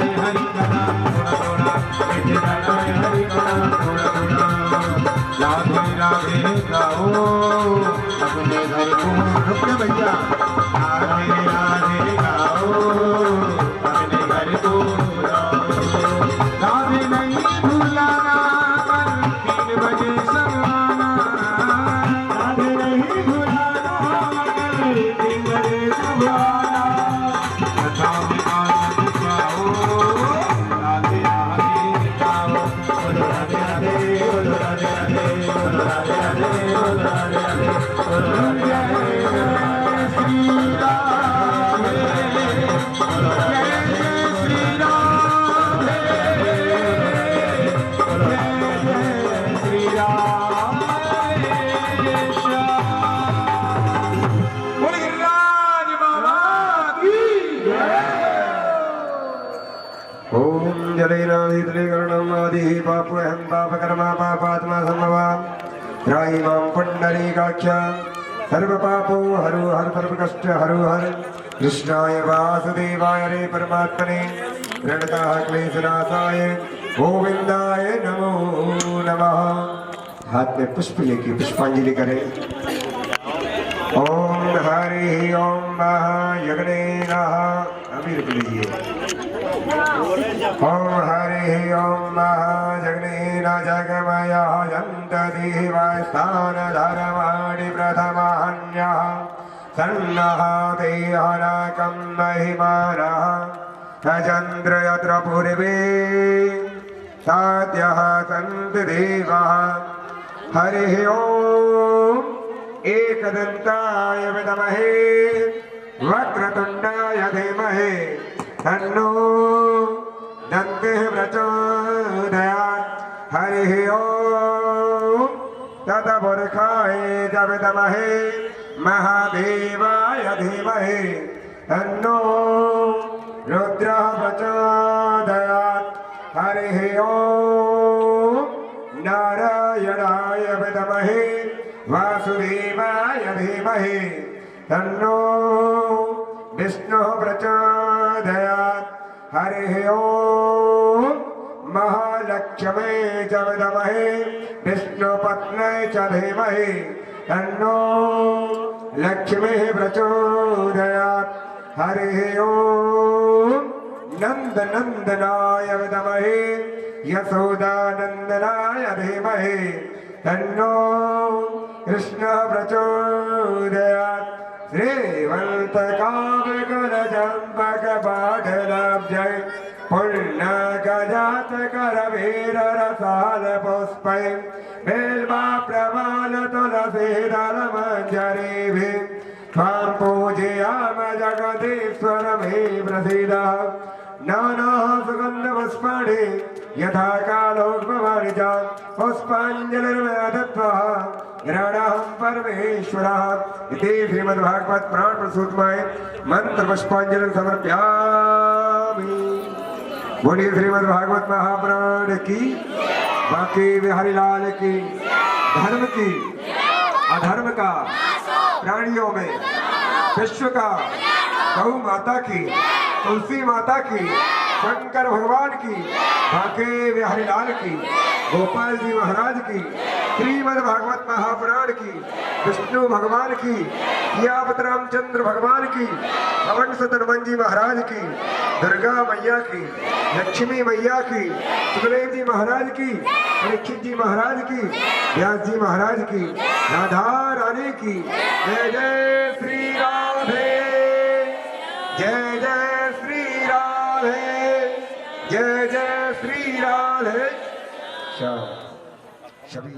रे हरि का नाम थोड़ा थोड़ा नित्य ज्ञान रे हरि का नाम थोड़ा थोड़ा राधे राधे गाओ अपने घर को रुक भैया राधे राधे गाओ अपने घर को राधे नहीं भूलाना कल 3 बजे सवाना राधे नहीं भूलाना कल 3 बजे सवाना कथा में आनंद पाओ राधे राधे गाओ बोलो राधे राधे बोलो राधे राधे बोलो राधे राधे बोलो राधे राधे बोलो राधे राधे श्री राम बोलो जय श्री राम श्री राम बोल गिरिराज बाबा की ओम जलेनादितलेकरणम् आदिः पापोऽहं पापकर्मा पापात्मा सम्भवा त्राहि मां पुण्डरीकाख्या सर्वपापो हरो हर सर्वकष्ट हरो हर कृष्णाय वासुदेवाय रे परमात्मने प्रणतः क्लेशनाशाय गोविंदाय नमो नमः। हाथ में पुष्प लेके पुष्पांजलि करें। ओम हरि ओम महायज्ञे नमः। अमीर को लीजिए। ओम हरि ओम महाजग्नेन जगमया यन्त देवास्तान धर्माणि प्रथमान्यः सन्नः देहनकं महिमानः चन्द्र यत्र पूर्वे साद्यः सन्ति देवः। हरिः ओम एकदन्ताय विद्महे वक्रतुण्डाय धीमहि तन्नो दन्तिः प्रचोदयात्। हरिः ओम तत्पुरुषाय च विद्महे महादेवाय धीमहि तन्नो रुद्रः प्रचोदयात्। हरिः ओम नारायणाय विद्महे वासुदेवाय धीमहि तन्नो विष्णुः प्रचोदयात्। हरिः ओम महालक्ष्मी च विद्महे विष्णुपत्न्यै च धीमहि तन्नो लक्ष्मीः प्रचोदयात्। हरिः ओम नंदनंदनाय विद्महे यशोदानंदनाय धीमहि तन्नो कृष्णः प्रचोदयात्। श्रीवल्तकाव्यकुलचम्पकपाटलाब्जै पुण्यगजातकरवीररसालपुष्पै बेल्वा प्रवालतुलसीदलमञ्जरीभिः त्वां पूजयाम जगदीश्वरमे प्रसीदः नाना सुगन्धपुष्पाणि यथा कालोद्भवानि च पुष्पाञ्जलिर्दत्त्वा गृह्णामि परमेश्वरः इति श्रीमद्भागवत पुराण प्रसूतमय मंत्र पुष्पांजलि समर्पयामि। बोलिए श्रीमद्भागवत महापुराण की, बाकी बिहारी लाल की। धर्म की अधर्म का प्राणियों में विश्व का गौ माता की, तुलसी माता की, शंकर भगवान की, बाके बिहारी लाल की, गोपाल जी महाराज की, श्रीमद् भागवत महापुराण की, विष्णु भगवान की, सियापत रामचंद्र भगवान की, पवन सुत हनुमान जी महाराज की, दुर्गा मैया की, लक्ष्मी मैया की, सुखदेव जी महाराज की, परीक्षित जी महाराज की, व्यास जी महाराज की, राधा रानी की। जय जय श्री राधे, जय जय श्री राधे, जय जय श्री राधे। सभी